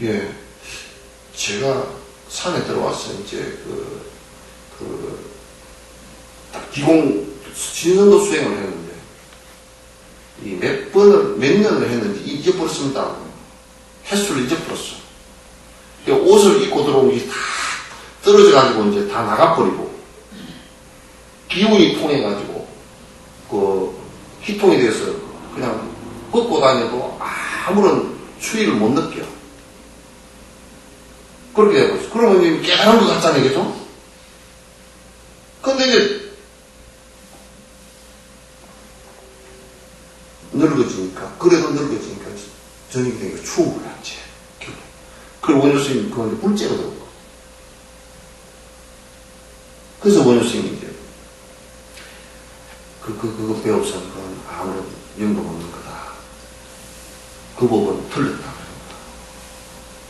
예, 제가 산에 들어와서 이제 딱 기공 신선도 수행을 했는데 몇 년을 했는지 잊어버렸습니다. 횟수를 잊어버렸어. 옷을 입고 들어온 게 다 떨어져가지고 이제 다 나가버리고 기운이 통해가지고 희통이 돼서 그냥 걷고 다녀도 아무런 추위를 못 느껴. 그렇게 돼버렸어. 그러면 이제 깨달은 것 같잖아요, 그죠? 근데 이제 늙어지니까, 그래도 늙어지니까 저녁이 되니까 추운 거야, 이제. 그리고 원효스님이 그건 불째거든요. 그래서 원효스님이 이제 그거 배웠으면 그건 아무런 영도 없는 거다. 그 법은 틀렸다.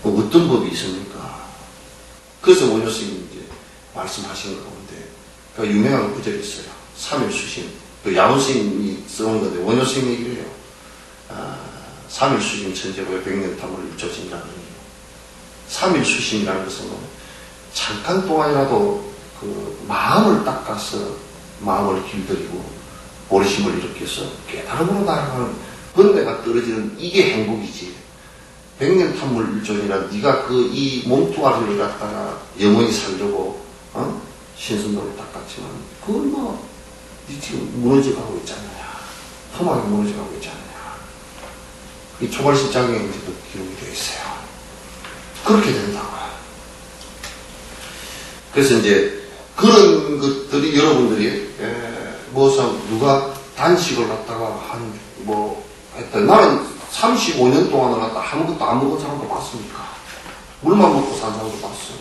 뭐 어떤 법이 있습니까? 그래서 원효스님이 이제 말씀하시는 가운데 그러니까 유명한 구절이 있어요. 3일 수심. 야훈스님이 써온 건데 원효스님 얘기를 해요. 3일 수심 천재로의 백년 탐을 일조진다는 얘기예요. 3일 수심이라는 것은 잠깐 동안이라도 마음을 닦아서 마음을 길들이고 보리심을 일으켜서 깨달음으로 나아가는 번뇌가 떨어지는 이게 행복이지. 백년 탐물 일존이라 네가 이 몸뚱아리를 갖다가 영원히 살려고 신선도를 닦았지만 그건 네 지금 무너져가고 있지 않느냐. 험하게 무너져가고 있지 않느냐. 이 초발신장에 이제도 기록이 되어 있어요. 그렇게 된다고요. 그래서 이제 그런 것들이 여러분들이 누가 단식을 갖다가 했다. 나는 35년 동안을 갖다 아무것도 안 먹은 사람도 봤습니까? 물만 먹고 산 사람도 봤어요.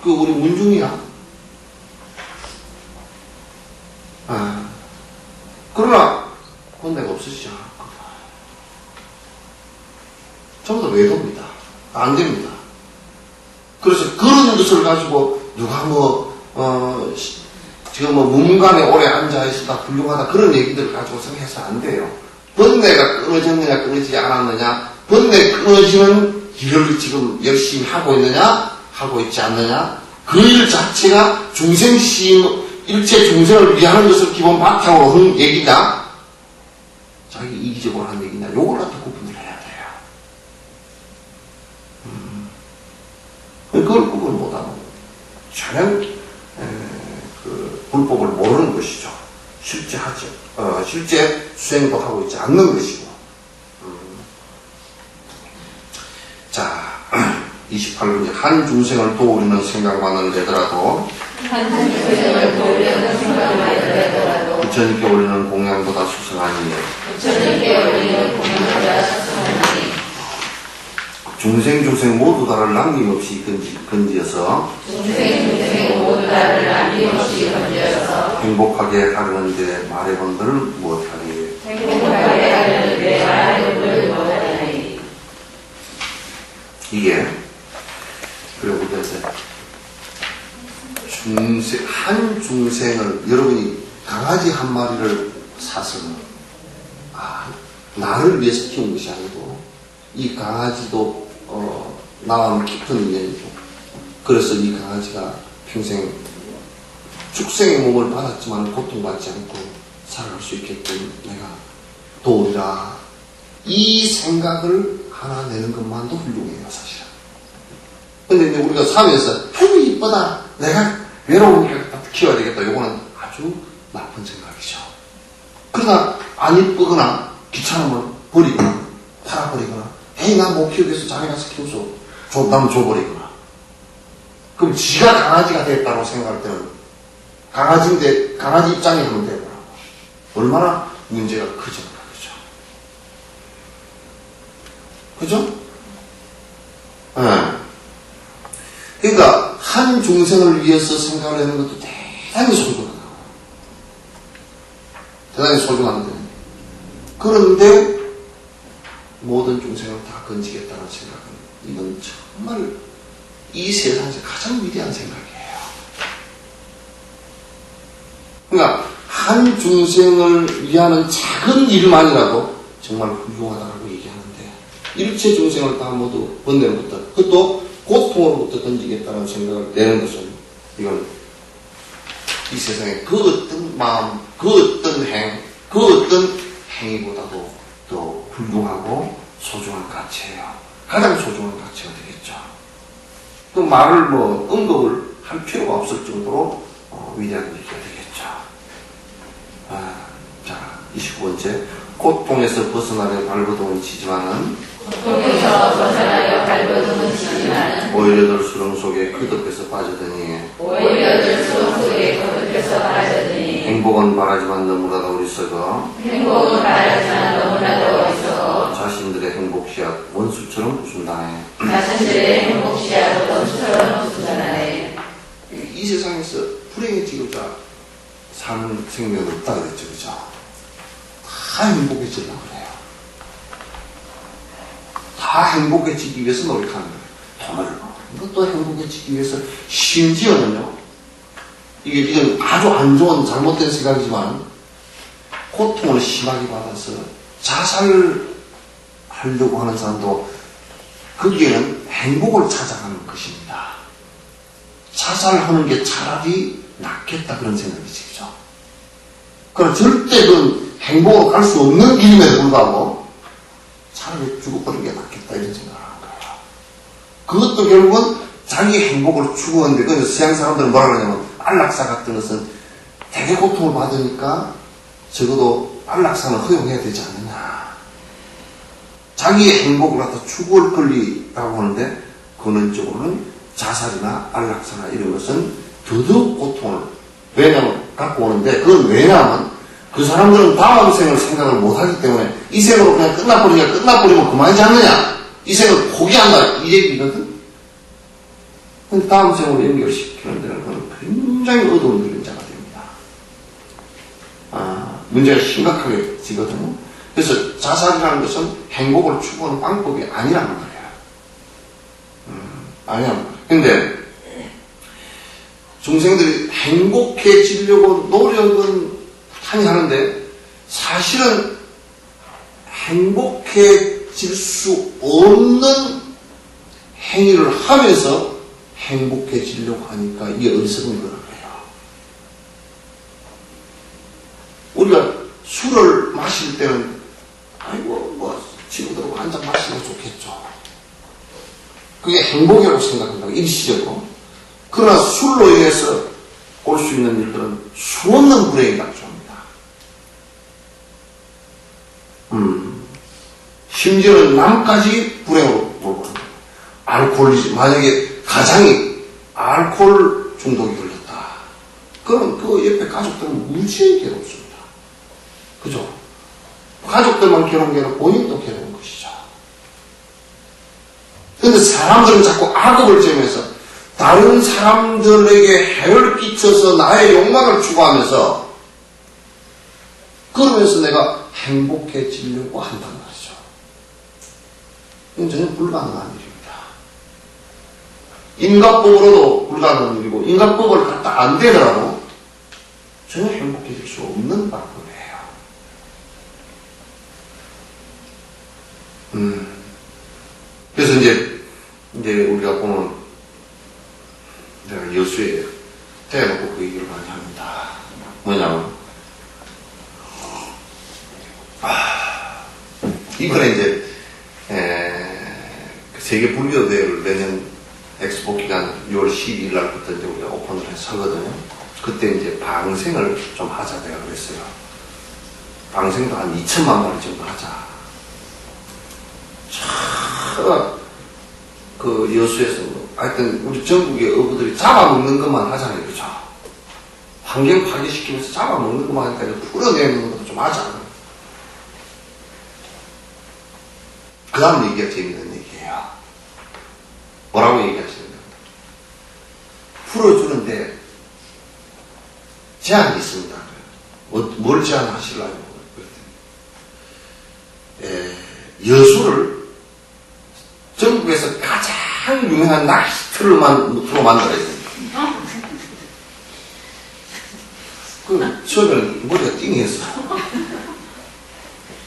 우리 문중이야. 그러나 혼내가 없으시지 않았거든. 전부 다 외도입니다. 안 됩니다. 그래서 그런 것을 가지고 누가 지금 문간에 오래 앉아있다 훌륭하다 그런 얘기들을 가지고서 해서 안 돼요. 번뇌가 끊어졌느냐 끊어지지 않았느냐, 번뇌 끊어지는 길을 지금 열심히 하고 있느냐 하고 있지 않느냐, 그 일 자체가 중생심 일체 중생을 위하는 것을 기본 바탕으로 하는 얘기냐 자기 이기적으로 하는 얘기냐, 요걸 갖다 구분을 해야 돼요. 그걸 구분 못하면 전혀 불법을 모르는 것이죠. 실제 수행도 하고 있지 않는 것이고. 자, 28문제 한 중생을 도우려는 생각만을 내더라도 한 중생을 도우려는 생각만 하더라도 부처님께 올리는 공양보다 수승하니 부처님께 올리는 공양보다 수승하니 중생 모두 다를 남김없이 건지어서 중생 모두 다를 남김없이 건져서 행복하게 하려는데 말해본들 무엇하니 행복하게 하려는데 말해본들 무엇하니. 이게 그리고 그래서 한 중생을 여러분이 강아지 한 마리를 사서는 나를 위해서 키운 것이 아니고 이 강아지도 나와 깊은 인연이죠. 그래서 이 강아지가 평생 축생의 몸을 받았지만 고통받지 않고 살아갈 수 있게끔 내가 도우리라. 이 생각을 하나 내는 것만도 훌륭해요, 사실은. 근데 이제 우리가 삶에서 아이고 이쁘다, 내가 외로우니까 키워야 되겠다, 요거는 아주 나쁜 생각이죠. 그러나 안 이쁘거나 귀찮으면 버리거나 팔아버리거나 에이 나 못 키우겠어, 자네 가서 키우소, 나면 줘버리거나. 그럼 지가 강아지가 됐다고 생각할 때는 강아지인데 강아지 입장에 하면 되더라고. 얼마나 문제가 크죠. 그죠? 네. 그러니까 한 중생을 위해서 생각을 하는 것도 대단히 소중하다. 대단히 소중한데 그런데 모든 중생을 다 건지겠다는 생각은 이건 정말 이 세상에서 가장 위대한 생각이에요. 그러니까 한 중생을 위하는 작은 일만이라도 정말 훌륭하다고 얘기하는데 일체 중생을 다 모두 번뇌로부터 그것도 고통으로부터 건지겠다는 생각을 내는 것은 이건 이 세상에 그 어떤 마음, 그 어떤 그 어떤 행위보다도 더 훌륭하고 소중한 가치예요. 가장 소중한 가치가 되겠죠. 또 말을 언급을 할 필요가 없을 정도로 위대한 얘기가 되겠죠. 자, 29번째 고통에서 벗어나려 발버둥을 치지만은 고통에서 벗어나려 발버둥을 치지만은 오히려 들 수렁 속에 그득해서 빠져드니 오히려 들 수렁 속에 그득해서 빠져드니 행복은 바라지만 너무나도 어리석어 행복은 바라지만 너무나도 어리석어 자신들의 행복씨앗 원수처럼 부순다네. 자신들의 행복씨앗 원수처럼 부순다네. 이 세상에서 불행해지고자 사는 생명은 없다 그랬죠, 그죠? 다 행복해지려고 그래요. 다 행복해지기 위해서 노력하는 거예요. 돈을 벌고 또 행복해지기 위해서 심지어는요, 이건 아주 안 좋은 잘못된 생각이지만 고통을 심하게 받아서 자살을 하려고 하는 사람도 거기에는 행복을 찾아가는 것입니다. 자살하는 게 차라리 낫겠다 그런 생각이지, 그죠? 그러나 절대 그 행복으로 갈 수 없는 길임에도 불구하고 차라리 죽어버리는 게 낫겠다 이런 생각을 하는 거예요. 그것도 결국은 자기 행복을 추구하는데, 그 서양 사람들은 뭐라 그러냐면 안락사 같은 것은 되게 고통을 받으니까 적어도 안락사는 허용해야 되지 않느냐. 자기의 행복을 갖다 추구할 권리라고 하는데 근원적으로는 자살이나 안락사나 이런 것은 더더욱 고통을 왜냐면 갖고 오는데, 그건 왜냐하면 그 사람들은 다음 생을 생각을 못하기 때문에 이 생으로 그냥 끝나버리면 그만이지 않느냐, 이 생을 포기한다 이 얘기거든. 근데 다음 생으로 연결시키는 데는 그건 굉장히 어두운 그림자가 됩니다. 문제가 심각하게 지거든요. 그래서 자살이라는 것은 행복을 추구하는 방법이 아니란 말이야. 아니란 말이야. 근데 중생들이 행복해지려고 노력은 많이 하는데 사실은 행복해질 수 없는 행위를 하면서 행복해지려고 하니까 이게 어리석은 거라고 해요. 우리가 술을 마실 때는 아이고 친구들하고 한 잔 마시면 좋겠죠. 그게 행복이라고 생각한다고 일시적으로. 그러나 술로 인해서 올 수 있는 일들은 수없는 불행이 닥쳐옵니다. 심지어는 남까지 불행으로 몰고 갑니다. 만약에 가장이 알코올 중독이 걸렸다. 그럼 그 옆에 가족들은 무지하게 괴롭습니다. 그죠? 가족들만 괴로운 게 아니라 본인도 괴로운 것이죠. 근데 사람들은 자꾸 악업을 지으면서 다른 사람들에게 해를 끼쳐서 나의 욕망을 추구하면서 그러면서 내가 행복해지려고 한단 말이죠. 이건 전혀 불가능한 일입니다. 인간법으로도 불가능한 일이고 인간법을 갖다 안 되더라도 전혀 행복해질 수 없는 방법이에요. 그래서 이제 우리가 보면 내가 여수에 대놓고 그 얘기를 많이 합니다. 뭐냐면 이번에 이제 세계 불교 대회를 내년 엑스포 기간 6월 12일 날부터 이제 우리가 오픈을 해서 하거든요. 그때 이제 방생을 좀 하자 내가 그랬어요. 방생도 한 2천만 마리 정도 하자. 그 여수에서 하여튼 우리 전국의 어부들이 잡아먹는 것만 하잖아요. 그죠? 환경 파괴시키면서 잡아먹는 것만 하니까 풀어내는 것도 좀 하자. 그 다음 얘기가 재밌는 얘기예요. 뭐라고 얘기하시는가? 풀어주는데 제한이 있습니다. 뭘 제한하시려고? 여수를 전국에서 가장 유명한 낚시터로 만들어야 됩니다. 처음에는 머리가 띵했어.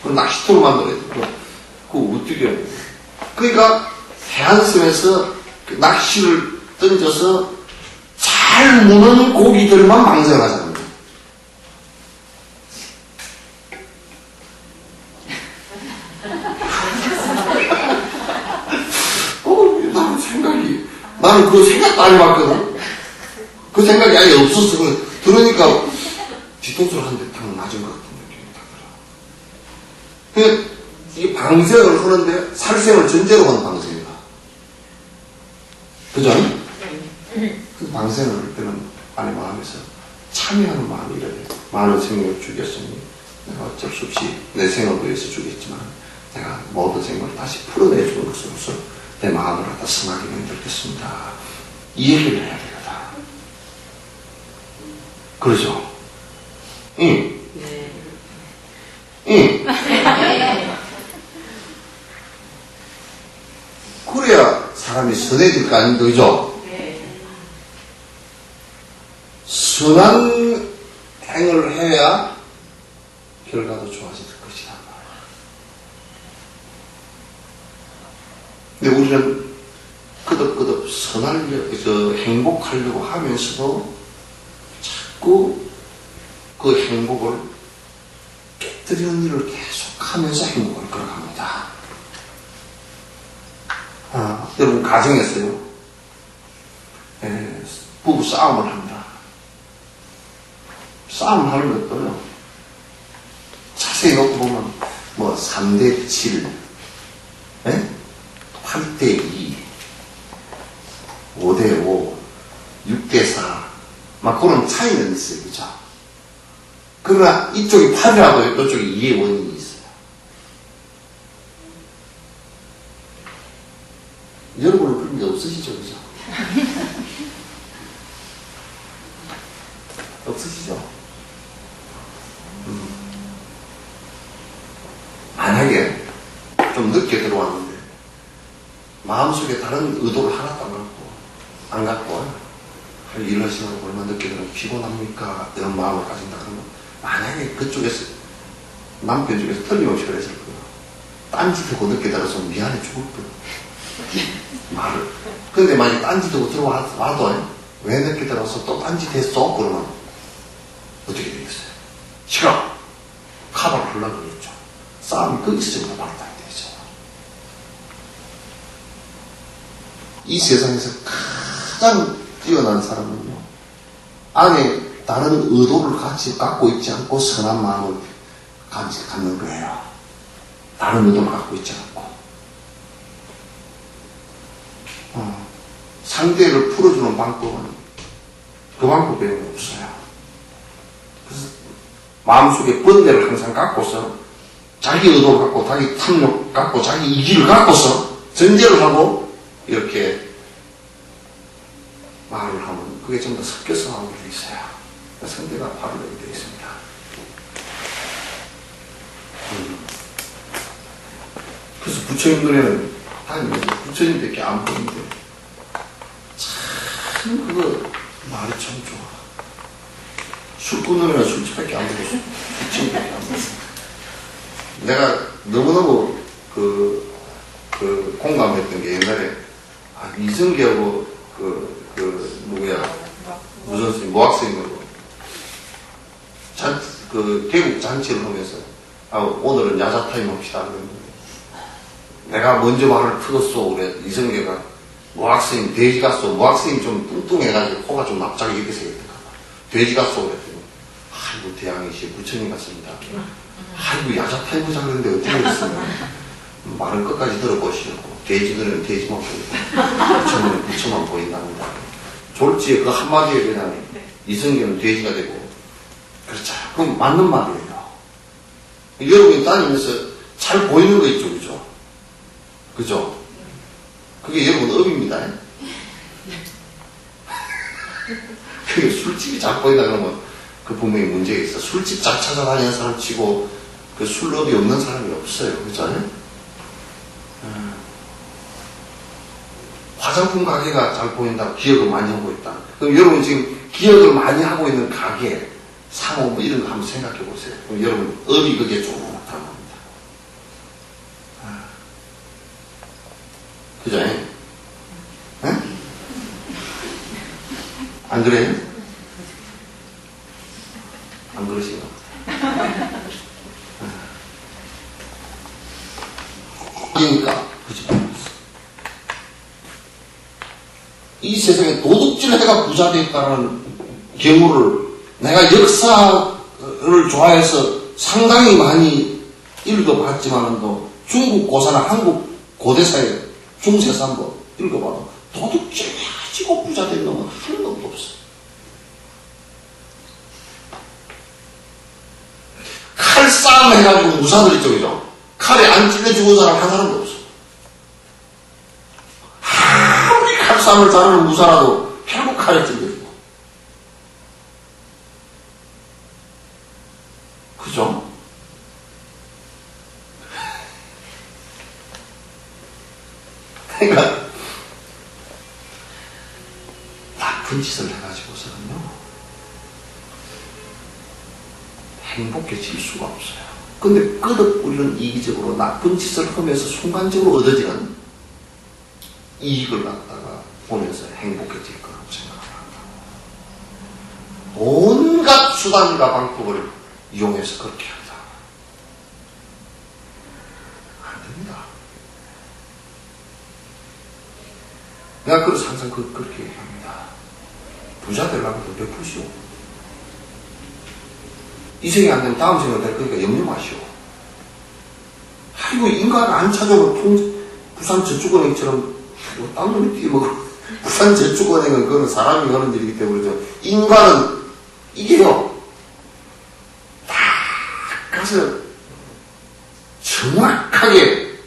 그 낚시터로 만들어야 돼. 그거 어떻게 해요? 그러니까 해안섬에서 그 낚시를 던져서 잘 무는 고기들만 방생하자는 거예요. 나는 그 생각도 안 해봤거든. 그 생각이 아예 없었어. 들으니까 뒤통수를 한 대 탁 맞은 것 같은 느낌이 딱 들어. 이 방생을 하는데 살생을 전제로 하는 방생이다. 그죠? 그 방생을 할 때는 안에 마음에서 참여하는 마음이 이래야 돼. 많은 생명을 죽였으니 내가 어쩔 수 없이 내 생을 위해서 죽였지만 내가 모든 생명을 다시 풀어내주는 것으로서 내 마음을 갖다 승하게 만들겠습니다. 이 얘기를 해야 되겠다. 그러죠? 응. 응. 그래야 사람이 선해질 거 아닙니까? 그죠? 선한 행을 해야 결과도 좋아질 것이다. 근데 우리는 끄덕끄덕 행복하려고 하면서도 자꾸 그 행복을 깨뜨리는 일을 계속하면서 행복을 끌어갑니다. 여러분 가정에서요, 부부 싸움을 합니다. 싸움을 하는 것도요, 자세히 놓고 보면 뭐 3대7, 8대2, 5대5, 6대4, 막 그런 차이는 있어요. 그죠? 그러나 이쪽이 8이라도 이쪽이 2의 원인이 있어요. 여러분은 그런 게 없으시죠? 그죠? 없으시죠? 만약에 좀 늦게 들어왔는데 마음속에 다른 의도를 하나도 안 갖고 일을 하시면 얼마나 늦게 들어면 피곤합니까? 이런 마음을 가진다 그러면 만약에 그쪽에서 남편 쪽에서 틀림없이 그랬을 거예요. 딴짓하고 늦게 들어서 미안해 죽을 거예요. 말을. 근데 만약에 딴짓하고 들어와도 왜 늦게 들어서 또 딴짓했어? 그러면 어떻게 되겠어요? 싫어! 카바를 하려고 그랬죠. 싸움이 거기서 전부 발단이 되죠. 이 세상에서 가장 뛰어난 사람은요, 안에 다른 의도를 같이 갖고 있지 않고 선한 마음을 갖는 거예요. 다른 의도를 갖고 있지 않고. 상대를 풀어주는 방법은 그 방법 외에는 없어요. 그래서 마음속에 번뇌를 항상 갖고서 자기 의도를 갖고 자기 탐욕 갖고 자기 이기를 갖고서 전제를 하고 이렇게 말을 하면 그게 전부 다 섞여서 나오게 돼 있어요. 상대가 화를 내게 되어 있습니다. 그래서 부처님 노래는 다니면서 부처님밖에 안 보이는데 참 그거 말이 참 좋아. 술 끊으면 술집밖에 안 보고 부처님밖에 안 보고. 내가 너무너무 공감했던 게 옛날에 이성계하고 누구야 무슨 스님 모학스님하고 대국 잔치를 하면서 오늘은 야자 타임 합시다. 내가 먼저 말을 틀었어. 그래 이성계가 모학스님 돼지 갔어. 모학스님 좀 뚱뚱해가지고 코가 좀 납작하게 이렇게 생겼던가 봐. 돼지 갔어. 그랬더니 아이고 대왕이시 부처님 같습니다. 아이고 야자 타임 하자 그랬는데 어떻게 했으면 말을 끝까지 들어보시고 돼지들은 돼지만 보이고 부처만 보인답니다. 졸지에 그 한마디에 그냥 이성계는 돼지가 되고 그렇죠. 그럼 맞는 말이에요. 여러분이 다니면서 잘 보이는 거 있죠. 그죠? 그죠? 그게 여러분 업입니다. 그게 술집이 잘 보인다 그러면 그 분명히 문제가 있어. 술집 잘 찾아다니는 사람 치고 그 술업이 없는 사람이 없어요. 그죠? 화장품 가게가 잘 보인다고 기억을 많이 하고 있다. 그럼 여러분 지금 기억을 많이 하고 있는 가게, 상호 뭐 이런 거 한번 생각해 보세요. 그럼 여러분 업이 그게 조금 나타납니다. 그죠? 안 그래요? 안 그러시나? 그러니까 그죠? 이 세상에 도둑질 해가 부자 됐다는 경우를 내가 역사를 좋아해서 상당히 많이 읽어봤지만도 중국 고사나 한국 고대사의 중세사 한번 읽어봐도 도둑질 해가지고 부자 된 놈은 한 놈도 없어. 칼싸움 해가지고 무사들 있죠, 그죠? 칼에 안 찔려 죽은 사람 한 사람도 없어. 칼싸움을 잘하는 무사라도 결국 칼에 찔려주고. 그죠? 그러니까 나쁜 짓을 해가지고서는요 행복해질 수가 없어요. 근데 끄덕거리는 이기적으로 나쁜 짓을 하면서 순간적으로 얻어지는 이익을 갖다가 보면서 행복해질 거라고 생각합니다. 온갖 수단과 방법을 이용해서 그렇게 합니다. 안 됩니다. 내가 그래서 항상 그렇게 얘기합니다. 부자 되려면 더 베푸시오. 이 생이 안 되면 다음 생은 될 거니까 염려 마시오. 아이고 인간 안 찾아오면 부산 저축은행처럼 딴 놈이 뛰어먹어. 부산 저축은행은 그거는 사람이 하는 일이기 때문에 인간은 이게요 다 가서 정확하게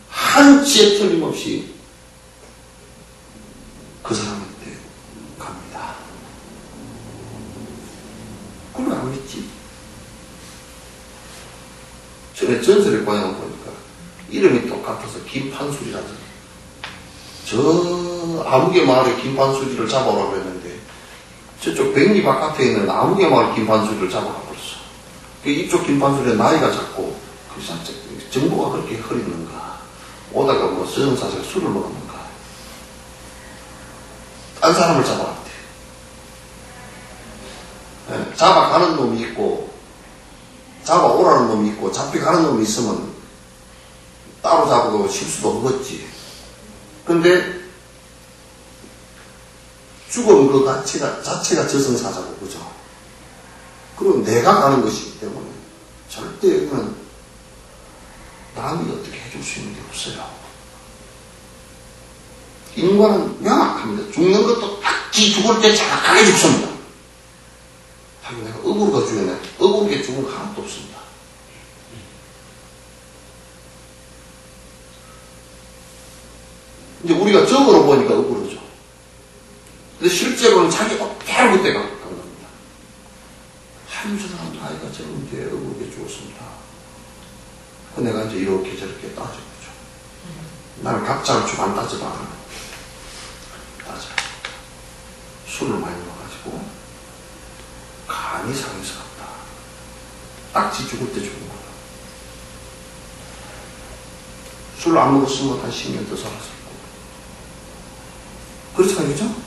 한치의 틀림없이 그 사람한테 갑니다. 그걸 안 믿지? 전에 전설의 고향을 보니까 이름이 똑같아서 김판술이라서 저 아무개 마을의 김판수지를 잡아오라고 그랬는데 저쪽 백리 바깥에 있는 아무개 마을 김판수지를 잡아가 버렸어. 이쪽 김판수지의 나이가 작고 그 정보가 그렇게 흐리는가 오다가 뭐 서정사자가 술을 먹었는가 딴 사람을 잡아왔대. 잡아가는 놈이 있고 잡아오라는 놈이 있고 잡혀가는 놈이 있으면 따로 잡아도 실수도 없겠지. 근데 죽음 그 자체가 저승사자고 그죠? 그리고 내가 가는 것이기 때문에 절대 이건 남이 어떻게 해줄 수 있는 게 없어요. 인간은 명확합니다. 죽는 것도 딱히 죽을 때 정확하게 죽습니다. 하긴 내가 억울하게 죽였네. 억울하게 죽은 거 하나도 없습니다. 이제 우리가 적으로 보니까 억울하죠. 근데 실제로는 자기 어깨를 그때 간 겁니다. 하긴 저 사람 아이가 저는 이제 억울하게 죽었습니다. 내가 이제 이렇게 저렇게 따져보죠. 나는 각자를 쭉 안 따져도 않아. 따져. 술을 많이 먹어가지고 간이 상해서 갔다. 딱지 죽을 때 죽은 거야. 술을 안 먹었으면 한 10년 더 살았을 거고. 그렇잖아요, 그죠?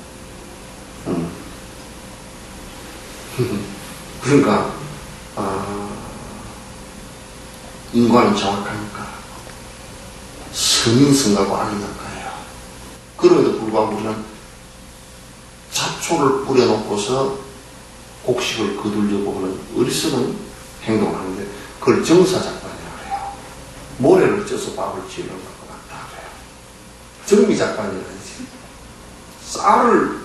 그러니까 인간은 정확하니까 성인성하고 악인성가예요. 그럼에도 불구하고 우리는 잡초를 뿌려놓고서 곡식을 거들려고 하는 어리석은 행동을 하는데 그걸 정사작반이라고 해요. 모래를 쪄서 밥을 지으려고 것 같다 그래요. 정미작반이라지. 쌀을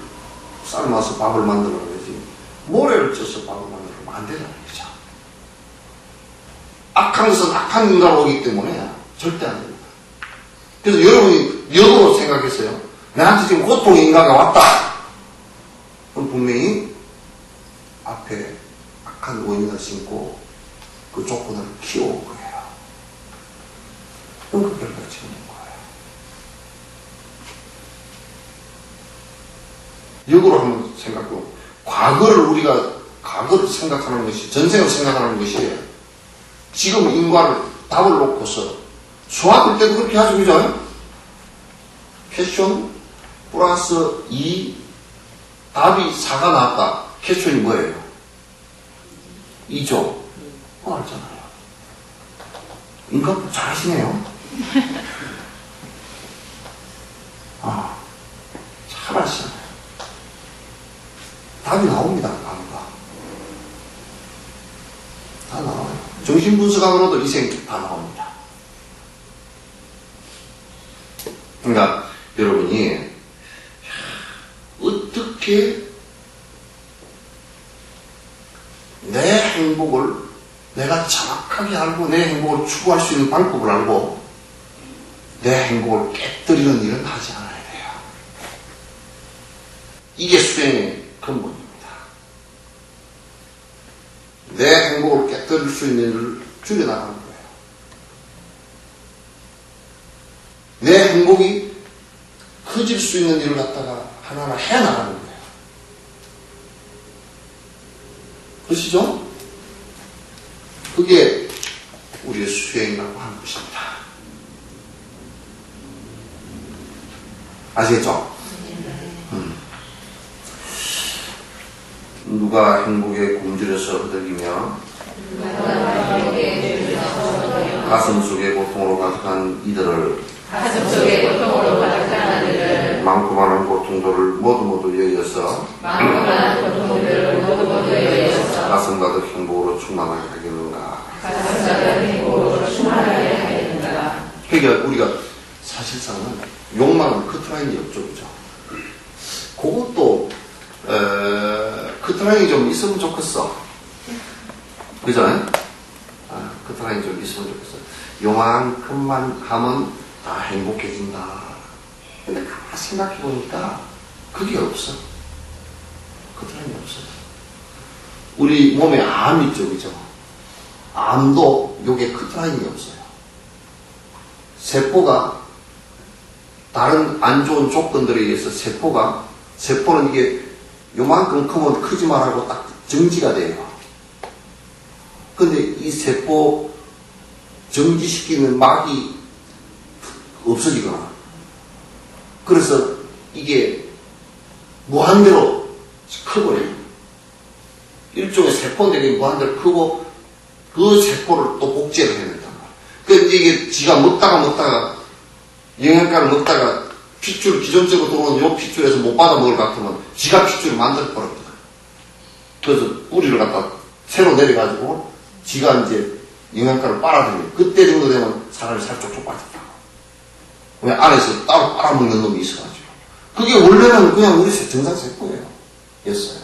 삶아서 밥을 만들어야지 모래를 쪄서 밥을 만들면 안 되잖아요. 그죠? 악한 것은 악한 인간으로 오기 때문에 절대 안 됩니다. 그래서 여러분이 역으로 생각했어요. 나한테 지금 고통의 인간가 왔다. 그럼 분명히 앞에 악한 원인을 심고 그 조건을 키워온 거예요. 그럼 그 결과가 지금 거예요. 역으로 한번 생각해보면 우리가 과거를 생각하는 것이 전생을 생각하는 것이 지금 인과를 답을 놓고서 수학할 때도 그렇게 하죠. 그죠? 퀘션 플러스 2 답이 4가 나왔다. 퀘션이 뭐예요? 2죠. 알잖아요. 인간 잘하시네요. 잘하시네요. 답이 나옵니다. 답과 다 나와요. 정신분석학으로도 이생 다 나옵니다. 그러니까 여러분이 어떻게 내 행복을 내가 정확하게 알고 내 행복을 추구할 수 있는 방법을 알고 내 행복을 깨뜨리는 일은 하지 않아야 돼요. 이게 수행의 근본입니다. 내 행복을 깨뜨릴 수 있는 일을 줄여나가는 거예요. 내 행복이 커질 수 있는 일을 갖다가 하나하나 해나가는 거예요. 그러시죠? 그게 우리의 수행이라고 하는 것입니다. 아시겠죠? 누가 행복에 굶주려서 허덕이며 가슴 속에 고통으로 가득한 이들을 많고 많은 고통들을 모두 여의어서 가슴 가득 행복으로 충만하게 하겠는가. 그러니까 우리가 사실상은 욕망은 커트라인이 없죠. 그죠? 그것도 커트라인이 좀 있으면 좋겠어. 그죠? 커트라인이 좀 있으면 좋겠어. 요만큼만 하면 다 행복해진다. 근데 가만 생각해보니까 그게 없어. 커트라인이 없어요. 우리 몸에 암 있죠. 그죠? 암도 요게 커트라인이 없어요. 세포가 다른 안 좋은 조건들에 의해서 세포는 이게 요만큼 크면 크지 말라고 딱 정지가 돼요. 근데 이 세포 정지시키는 막이 없어지거나 그래서 이게 무한대로 커버려요. 일종의 세포인데 무한대로 크고 그 세포를 또 복제를 해야 된단 말이에요. 그러니까 이게 지가 먹다가 영양가를 먹다가 핏줄 기존적으로 들어오는 요 핏줄에서 못 받아 먹을 것 같으면 지가 핏줄을 만들어 버렸거든. 그래서 뿌리를 갖다 새로 내려가지고 지가 이제 영양가를 빨아들여요. 그때 정도 되면 사람이 살 쪽쪽 빠졌다. 왜 안에서 따로 빨아먹는 놈이 있어가지고. 그게 원래는 그냥 우리 정상세포예요. 였어요.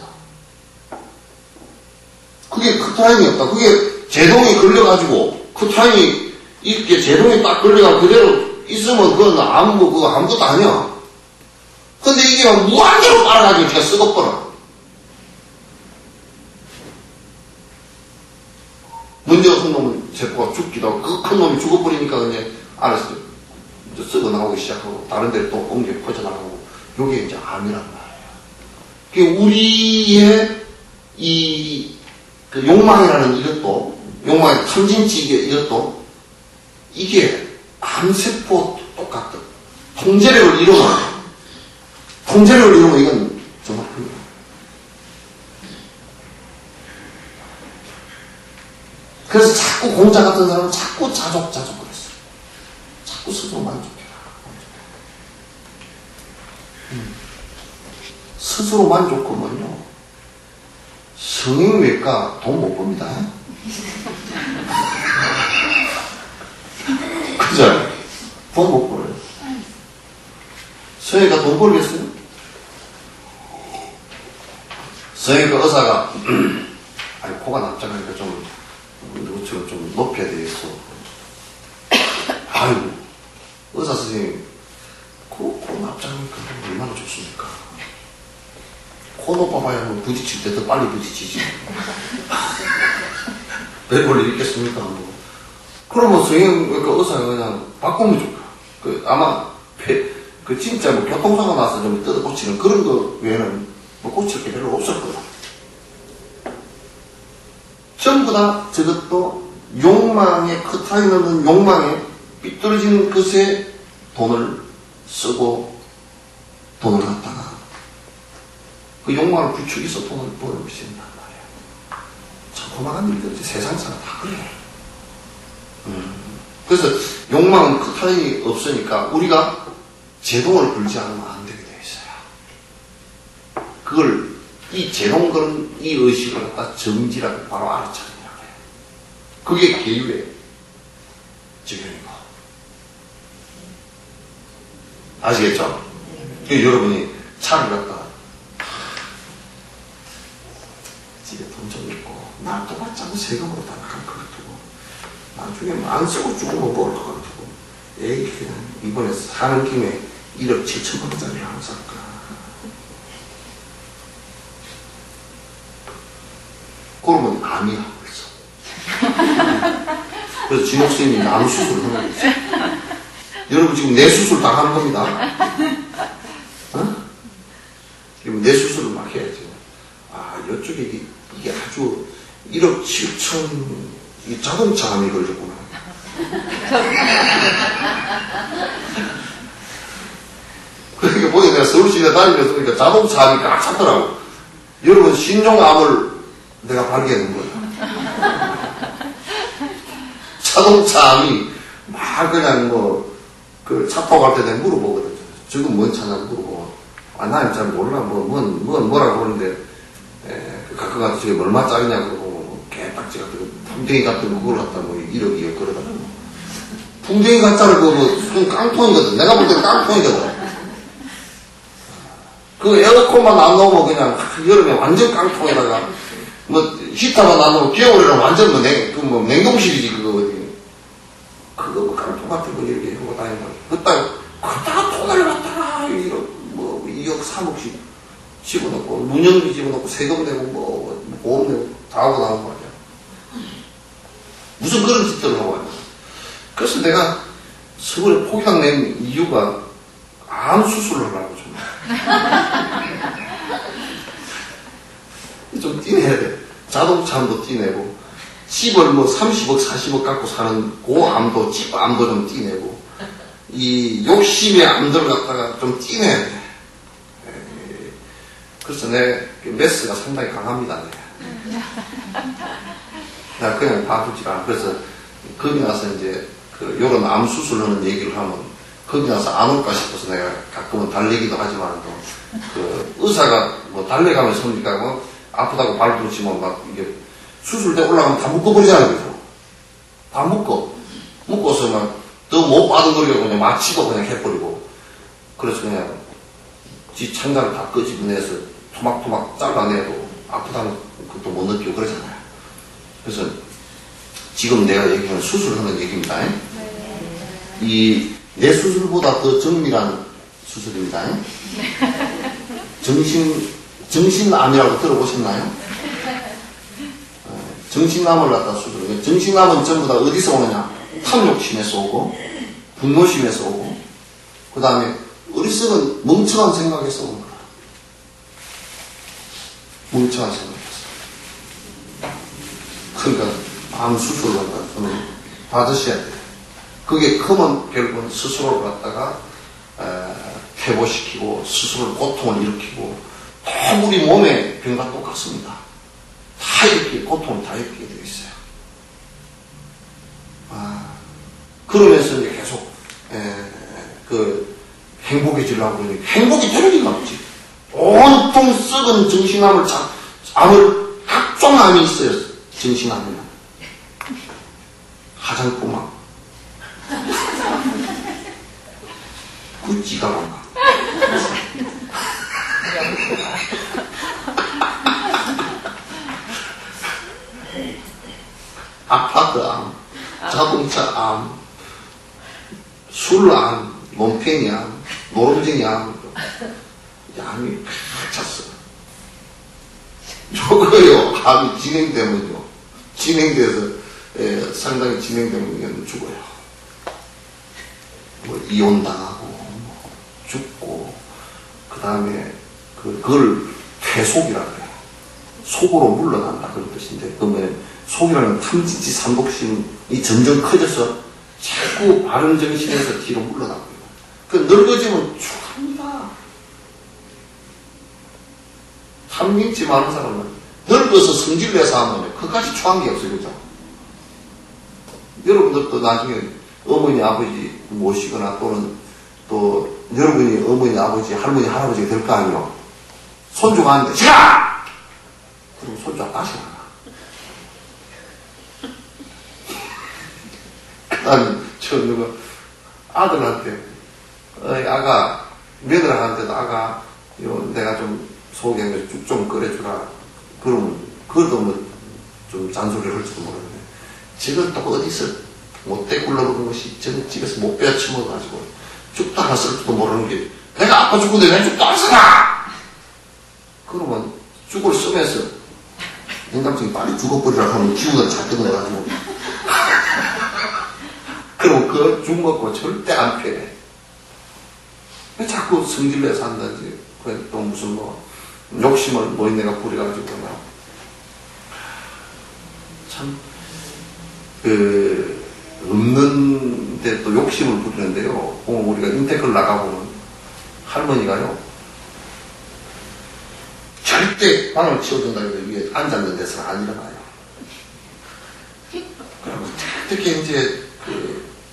그게 커트라인이었다. 그게 제동이 걸려가지고, 커트라인이 이렇게 제동이 딱 걸려가 그대로 있으면 그건 그거 아무것도 아니야. 근데 이게 무한대로 빨아가지고 그냥 썩어버려. 먼저 큰 놈은 세포가 죽기도 하고, 그 큰 놈이 죽어버리니까 이제 안에서 썩어 나오기 시작하고, 다른 데로 또 옮겨 퍼져나가고, 요게 이제 암이란 말이에요. 그게 우리의 그 욕망이라는 이것도, 욕망의 탐진치 이것도, 이게 암세포 똑같다. 통제력을 이루면 이건 정말 큰 그래서 자꾸 공자 같은 사람은 자꾸 자족 그랬어요. 자꾸 스스로 만족해라. 스스로 만족하면요, 성형외과 돈 못 법니다. 그죠? 돈 못 벌어요. 성형외과 돈 벌겠어요? 성형외과 의사가 아니 코가 납작하니까 누구처럼 좀 높여야 되겠어. 아유, 의사 선생님, 코 납작하니까 얼마나 좋습니까? 코 높아봐야 뭐 부딪힐 때 더 빨리 부딪히지. 왜 볼 일 있겠습니까? 뭐. 그러면 성형외과 의사가 그냥 바꾸면 좋다. 아마 진짜 뭐 교통사고 나서 좀 뜯어 고치는 그런 거 외에는 뭐 고칠 게 별로 없을 거다. 전부 다 저것도 욕망에, 커트라인 없는 욕망에 삐뚤어진 것에 돈을 쓰고, 돈을 갖다가 그 욕망을 부추겨서 돈을 벌어오신단 말이에요. 참 고마운 일들이지. 세상사가 다 그래요. 그래서 욕망은 커트라인이 없으니까 우리가 제동을 걸지 않으면 안 되게 되어 있어요. 그걸 이 제동 거는 이 의식을 갖다 정지라고 바로 알아차리냐고 해요. 그게 계율의 지경이고. 아시겠죠? 여러분이 차를 갖다가 집에 돈 좀 있고 날 또 받자고 세금으로 다 나갈 것 같고 나중에 안 쓰고 죽으면 먹을 것 같고 에이 그냥 이번에 사는 김에 1억 7천만 원짜리 하나 살까. 그러면 암이 하고 있어. 그래서 진옥 선생님이 암 수술을 하고 있어. 여러분 지금 뇌 수술 다 하는 겁니다. 어? 지금 뇌 수술을 막 해야죠. 아, 이쪽에 이게 아주 1억 7천 이 자동차 암이 걸렸구나. 그러니까 보니까 내가 서울시내 다니면서 보니까 자동차 암이 꽉 찼더라고. 여러분 신종암을 내가 발견한 거야. 자동차 암이 막 그냥 그 차 타고 갈 때 내가 물어보거든. 저건 뭔 차냐고 물어보고. 아, 나는 잘 몰라. 뭐라고 그러는데, 가끔 가서 저게 얼마짜리냐고 그러고, 개딱지 같은 거, 풍뎅이 같은 거, 그걸 갖다 1억 2억 그러다가. 풍뎅이 가짜를 무슨 깡통이거든. 내가 볼 때는 깡통이거든. 그 에어컨만 안 넣으면 그냥 여름에 완전 깡통에다가, 히터만 안 넣으면 겨울에는 완전 냉동실이지, 그거 어디. 그거 깡통 같은 거 이렇게 하고 다니는 거야. 그따가 돈을 갖다가, 2억 3억씩 집어넣고, 문연비 집어넣고, 세금 내고, 보험 내고, 다 하고 나온 거 아니야. 무슨 그런 짓들을 하고 왔냐. 그래서 내가 서울에 포기당 낸 이유가 암 수술을 하려고 좀 띠내야 돼. 자동차암도 띠내고, 집을 30억, 40억 갖고 사는 그 암도, 집암도 좀 띠내고, 이 욕심의 암들을 갖다가 좀 띠내야 돼. 그래서 내 메스가 상당히 강합니다. 나 그냥 봐주지 않아. 그래서 거기 나서 이제 요런 암 수술하는 얘기를 하면 거기 나서 안 올까 싶어서 내가 가끔은 달래기도 하지만 의사가 달래가면서 그러니까 아프다고 발 부르치면 이게 수술대 올라가면 다 묶어버리잖아요. 그래서 다 묶어서 더 못 받은 거리고 그냥 마치고 그냥 해버리고 그래서 그냥 지 창자를 다 끄집어내서 토막토막 잘라내도 아프다는 것도 못 느끼고 그러잖아요. 그래서 지금 내가 얘기하는 수술하는 얘기입니다. 이 내 수술보다 더 정밀한 수술입니다. 정신암이라고 들어보셨나요? 정신암을 갖다 수술해요. 정신암은 전부 다 어디서 오느냐? 탐욕심에서 오고, 분노심에서 오고, 그 다음에 어리석은 멍청한 생각에서 오는 거야. 멍청한 생각에서. 그러니까 암 수술을 갖다 받으셔야 돼요. 그게 크면 결국은 스스로를 갖다가 퇴보시키고 스스로 고통을 일으키고 다 우리 몸의 병과 똑같습니다. 다 이렇게 고통을 다 일으키게 되어 있어요. 그러면서 이제 계속 행복해지려고 그러니 행복이 되는 리가 없지. 온통 썩은 정신암을 각종 암이 있어요. 정신암이나 화장품암. 그 지가만가. 아파트암, 자동차암, 술암, 논팽이암, 노름쟁이암, 암이 팍 찼어. 저거요, 암이 진행되면요. 진행돼서 상당히 진행되면 죽어요. 뭐 이혼당하고 죽고 그 다음에 그걸 퇴속이라 그래요. 속으로 물러난다 그런 뜻인데 그러면 속이라는 탐진치 삼복심이 점점 커져서 자꾸 바른 정신에서 뒤로 물러나고요. 그 늙어지면 죽합니다. 탐진치 많은 사람은 늙어서 성질내서 하면 그까지 추한 게 없어요. 그죠? 여러분들도 나중에 어머니 아버지 모시거나 또는 또 여러분이 어머니 아버지 할머니 할아버지가 될 거 아니에요. 손주가 하는데 지라! 그럼 손주가 다시 나가. 난 저 누구 아들한테 아가 며느라한테도 아가 내가 좀 속에 죽 좀 끓여주라. 그러면 그것도 뭐 좀 잔소리를 할지도 모르는데 지금 또 어디서 못돼 굴러오는 것이 저는 집에서 못 빼어 쳐먹어가지고 죽도 안 쓸지도 모르는 게 내가 아빠 죽은데 왜 죽도 안 쓰나? 그러면 죽을 쓰면서 인감성이 빨리 죽어버리라 하면 기운을 잔뜩 넣어가지고 그럼 그 죽 먹고 절대 안 패해. 왜 자꾸 성질내서 한다지? 또 무슨 뭐 욕심을 뭐 내가 부려가지고 참 없는데 또 욕심을 부리는데요. 우리가 인테크를 나가보면 할머니가요 절대 방을 치워준다고 해서 위에 앉았는 데서는 안 일어나요. 그러면 특히 이제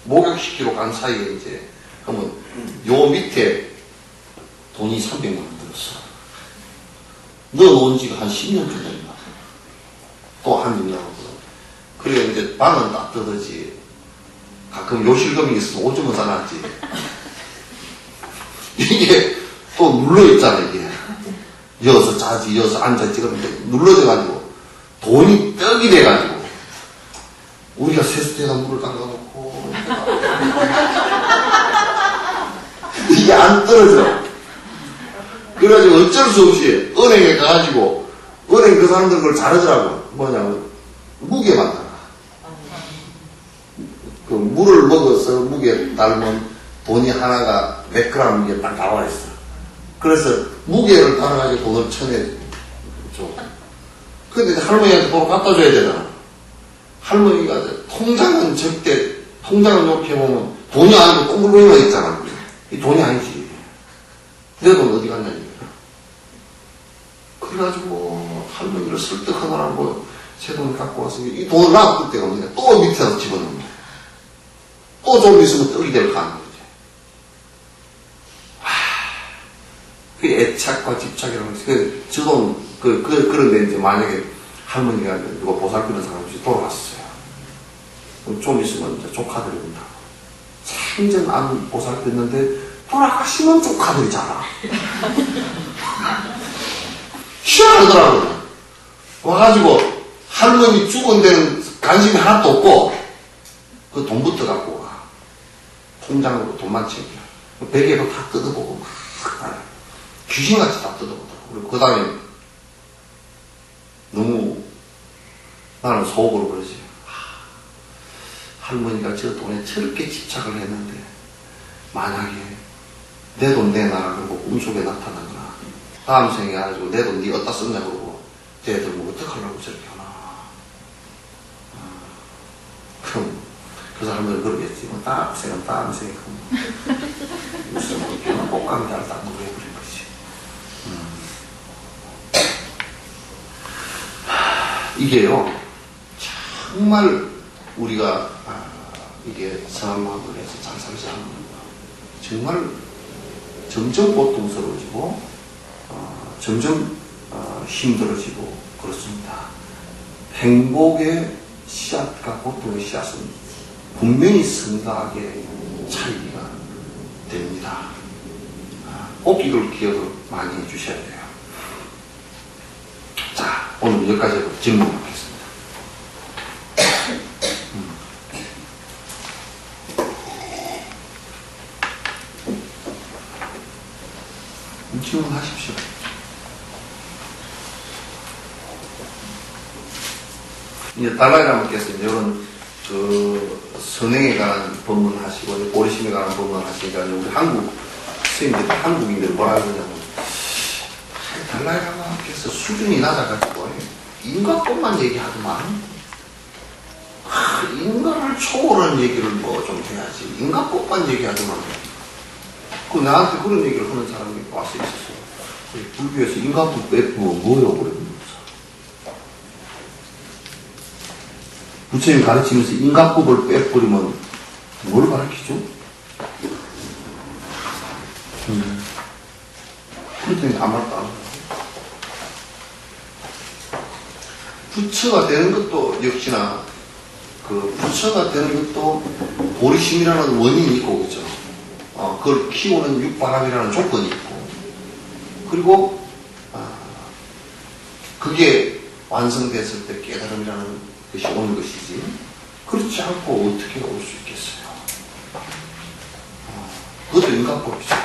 목욕시키러 간 사이에 이제 그러면 요 밑에 돈이 300만 원 들었어. 넣어놓은 지가 한 10년 정도 된다. 또 한 일 나오고. 그리고 이제 방은 따뜻하지. 가끔 요실금이 있어서 오줌을 싸놨지. 이게 또 눌러있잖아, 이게. 이어서 자지, 이어서 앉아지. 그런데 눌러져가지고 돈이 떡이 돼가지고 우리가 세수대에다 물을 담가놓고 이게 안 떨어져. 그래가지고 어쩔 수 없이 은행에 가가지고 은행 그 사람들 그걸 잘하더라고. 뭐냐면 무게 만들어. 그 물을 먹어서 무게 따르면 돈이 하나가 몇 그램 무게 딱 나와 있어. 그래서 무게를 따라가지고 돈을 쳐내줘. 근데 할머니한테 돈을 갖다 줘야 되잖아. 할머니가 통장은 절대 통장을 이렇게 보면 돈이 아니고 동글동글만 있잖아. 이 돈이 아니지. 내 돈 어디 갔냐 이거야. 그래가지고 할머니를 설득하느라고 제 돈을 갖고 와서 이 돈을 놔둘 데가 없으니까 또 밑에서 집어넣는 거야. 또 좀 있으면 떡이 될 거 아니야. 그 애착과 집착이라는 것이 저 돈 그런데 이제 만약에 할머니가 누가 보살피는 사람이 돌아갔어요. 그럼 좀 있으면 이제 조카들이 온다고. 생전 안 보살폈는데 돌아가시면 조카들이잖아. 희한하더라고요. 와가지고 할머니 죽은 데는 관심이 하나도 없고 그 돈부터 갖고 가. 통장으로 돈만 챙겨. 베개로 다 뜯어보고 막 귀신같이 다 뜯어보더라고. 그리고 그 다음에 너무 나는 속으로 그러지. 할머니가 저 돈에 저렇게 집착을 했는데 만약에 내 돈 내놔라 그러고 꿈속에 나타나거나 다음 생에 가지고 내 돈 니 어디다 썼냐 그러고 쟤들 뭐 어떡하려고 저렇게 하나. 그럼 그 사람들은 그러겠지. 뭐 다음 생은 다음 생에 무슨 뭐 꽃감이 달다 뭐 왜 그런 거지. 이게요 정말 우리가 이게 성악을 해서 잘 살지 않는 정말 점점 고통스러워지고 점점 힘들어지고 그렇습니다. 행복의 씨앗과 고통의 씨앗은 분명히 성가하게 차이가 됩니다. 꼭 이걸 기억을 많이 해주셔야 돼요. 자, 오늘 여기까지 하고 질문하겠습니다. 질문하십시오. 이제 달라이라마께서 이런 선행에 관한 법문 하시고 보리심에 관한 법문 하시니까 우리 한국 스님들, 한국인들 뭐라 그러냐면 달라이라마께서 수준이 낮아가지고 인과법만 얘기하더만 인간을 초월한 얘기를 뭐 좀 해야지 인과법만 얘기하더만 그 나한테 그런 얘기를 하는 사람이 와서 있었어요. 불교에서 인과법 빼면 뭐요? 그러면서 부처님 가르치면서 인과법을 빼버리면 뭘 가르치죠? 그랬더니 아무 말도 안 해요. 부처가 되는 것도 역시나 그 부처가 되는 것도 보리심이라는 원인이 있고 그죠? 그걸 키우는 육바람이라는 조건이 있고 그리고 그게 완성됐을 때 깨달음이라는 것이 오는 것이지 그렇지 않고 어떻게 올 수 있겠어요? 그것도 인과법이죠.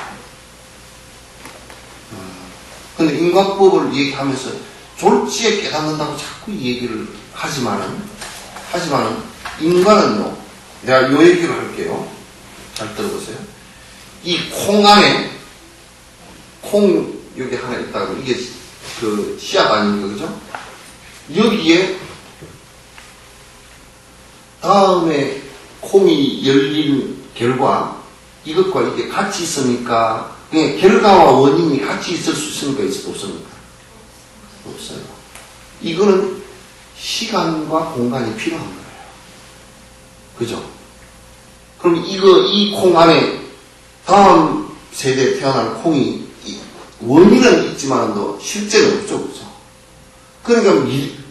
근데 인과법을 얘기하면서 졸지에 깨닫는다고 자꾸 이 얘기를 하지만은 인간은요, 내가 요 얘기를 할게요. 잘 들어보세요. 이 콩 안에 콩 여기 하나 있다고 이게 그 씨앗 아닙니까, 그죠? 여기에 다음에 콩이 열린 결과 이것과 이게 같이 있으니까 그냥 결과와 원인이 같이 있을 수 있습니까? 있을 수 없습니까? 없어요. 이거는 시간과 공간이 필요한 거예요. 그죠? 그럼 이 콩 안에 다음 세대에 태어날 콩이 원인은 있지만도 실제는 없죠. 그죠? 그러니까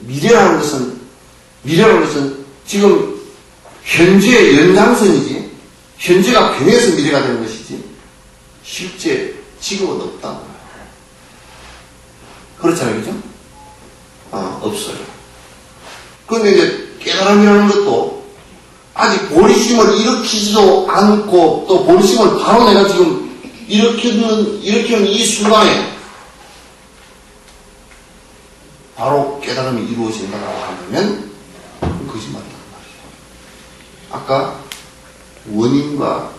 미래라는 것은 지금 현재의 연장선이지 현재가 변해서 미래가 되는 것이지 실제 지금은 없다고요. 그렇잖아요. 그죠? 없어요. 그런데 이제 깨달음이라는 것도 아직 보리심을 일으키지도 않고 또 보리심을 바로 내가 지금 일으키는 이 순간에 바로 깨달음이 이루어진다고 하면 거짓말이란 말이에요. 아까 원인과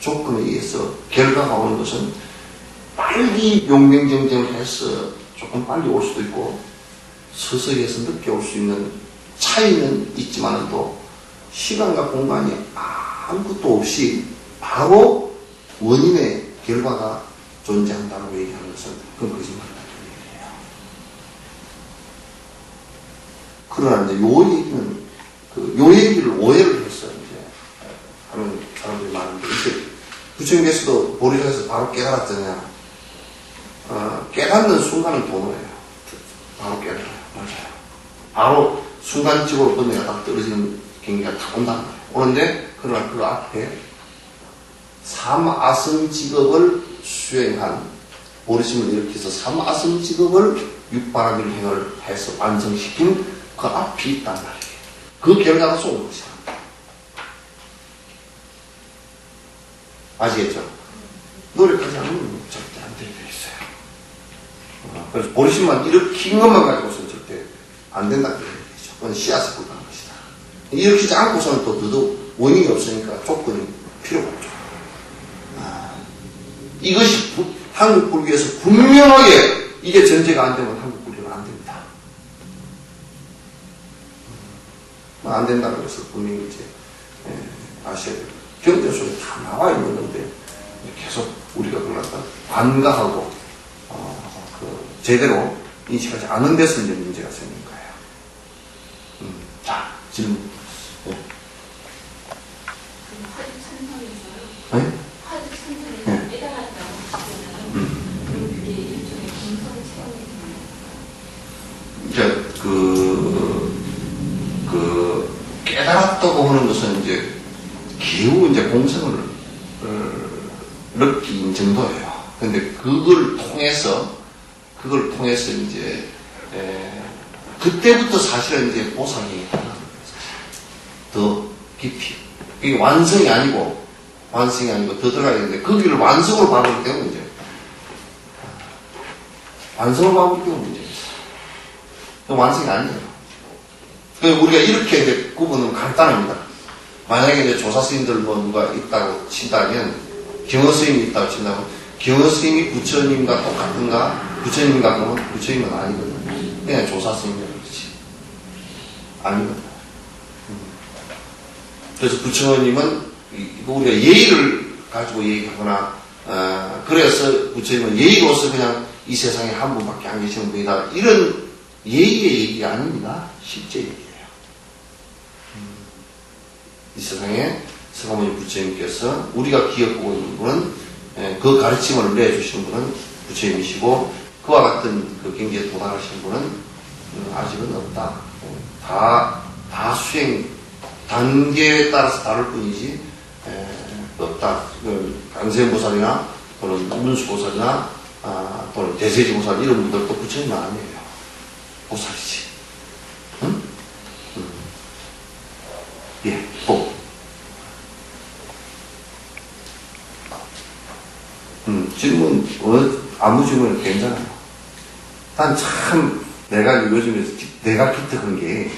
조건에 의해서 결과가 오는 것은 빨리 용맹정정해서 조금 빨리 올 수도 있고 서서히 해서 늦게 올 수 있는 차이는 있지만 또 시간과 공간이 아무것도 없이 바로 원인의 결과가 존재한다고 얘기하는 것은 그건 거짓말이라는 얘기예요. 그러나 이제 요 얘기를 오해를 했어요. 이제 하는 사람들이 많은데 이제 부처님께서도 보리자에서 바로 깨달았잖아요. 깨닫는 순간은 도노예요. 바로 깨달아요. 맞아요. 바로 순간적으로 번뇌가 딱 떨어지는 경기가 딱 온다는 거예요. 오는데 그러나 그 앞에 삼아성 직업을 수행한 보리심을 일으켜서 삼아성 직업을 육바라밀 행을 해서 완성시킨 그 앞이 있단 말이에요. 그 결과가 쏘는 것이다. 아시겠죠? 노력하지 않으면 절대 안 되게 돼 있어요. 그래서 보리심만 일으킨 것만 가지고서는 절대 안 된다는 얘기죠. 그건 씨앗에 불과한 것이다. 일으키지 않고서는 또 더더욱 원인이 없으니까 조건이 필요가 없죠. 이것이 한국 불교에서 분명하게 이게 전제가 안 되면 한국 불교는 안 됩니다. 안 된다는 것을 분명히 이제 아셔야 돼요. 경전 속에 다 나와 있는 건데 계속 우리가 그걸 갖다 관가하고 제대로 인식하지 않은 데서 이제 문제가 생긴 거예요. 자, 질문. 네. 네? 깨달았다고 하는 것은 이제 겨우 이제 공성을 느낀 정도예요. 근데 그걸 통해서 이제 그때부터 사실은 이제 보상이 더 깊이 이게 완성이 아니고 더 들어가야 되는데 그 길을 완성으로 밟을 때는 이제 완성으로 밟을 때는 문제가 있어요. 완성이 아니에요. 우리가 이렇게 이제 구분은 간단합니다. 만약에 이제 조사 스님들 뭐 누가 있다고 친다면, 경허 스님이 있다고 친다면, 경허 스님이 부처님과 똑같은가? 부처님과 그러면 부처님은 아니거든요. 그냥 조사 스님이라고 그렇지. 아니거든요. 그래서 부처님은 우리가 예의를 가지고 얘기하거나, 그래서 부처님은 예의로서 그냥 이 세상에 한 분밖에 안 계시는 분이다. 이런 예의의 얘기가 아닙니다. 실제 얘기예요. 이 세상에 서가모니 부처님께서 우리가 기억하고 있는 분은 그 가르침을 내주시는 분은 부처님이시고 그와 같은 그 경지에 도달하신 분은 아직은 없다. 다 수행 단계에 따라서 다를 뿐이지 없다. 강세음보살이나 또는 문수보살이나 또는 대세지보살 이런 분들도 부처님은 아니에요. 보살이지. 응? 예, 또. 질문, 아무 질문 괜찮아요. 난 참, 내가 요즘에, 내가 기특한 게,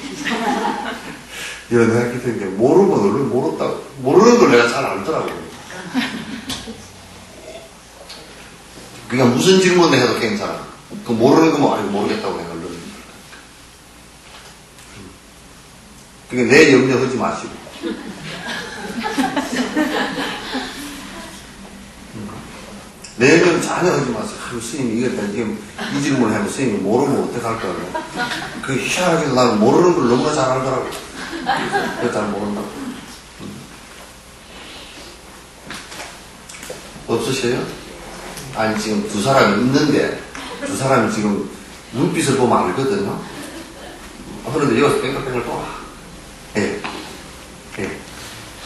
내가 기특한 게, 모르면 얼른 모르겠다고. 모르는 걸 내가 잘 알더라고요. 그러니까 무슨 질문 해도 괜찮아. 그 모르는 거 뭐, 아이고, 모르겠다고 내가 얼른. 그러니까 내 염려하지 마시고. 내 염려 전혀 하지 마세요. 스님이 이거 지금 이 질문을 하면 스님이 모르면 어떡할까. 그 희한하게 나는 모르는 걸 너무나 잘 알더라고. 그래서 잘 모른다고. 없으세요? 아니, 지금 두 사람이 있는데, 두 사람이 지금 눈빛을 보면 알거든요. 그런데 여기서 뺑글뺑글 돌아. 예. 예.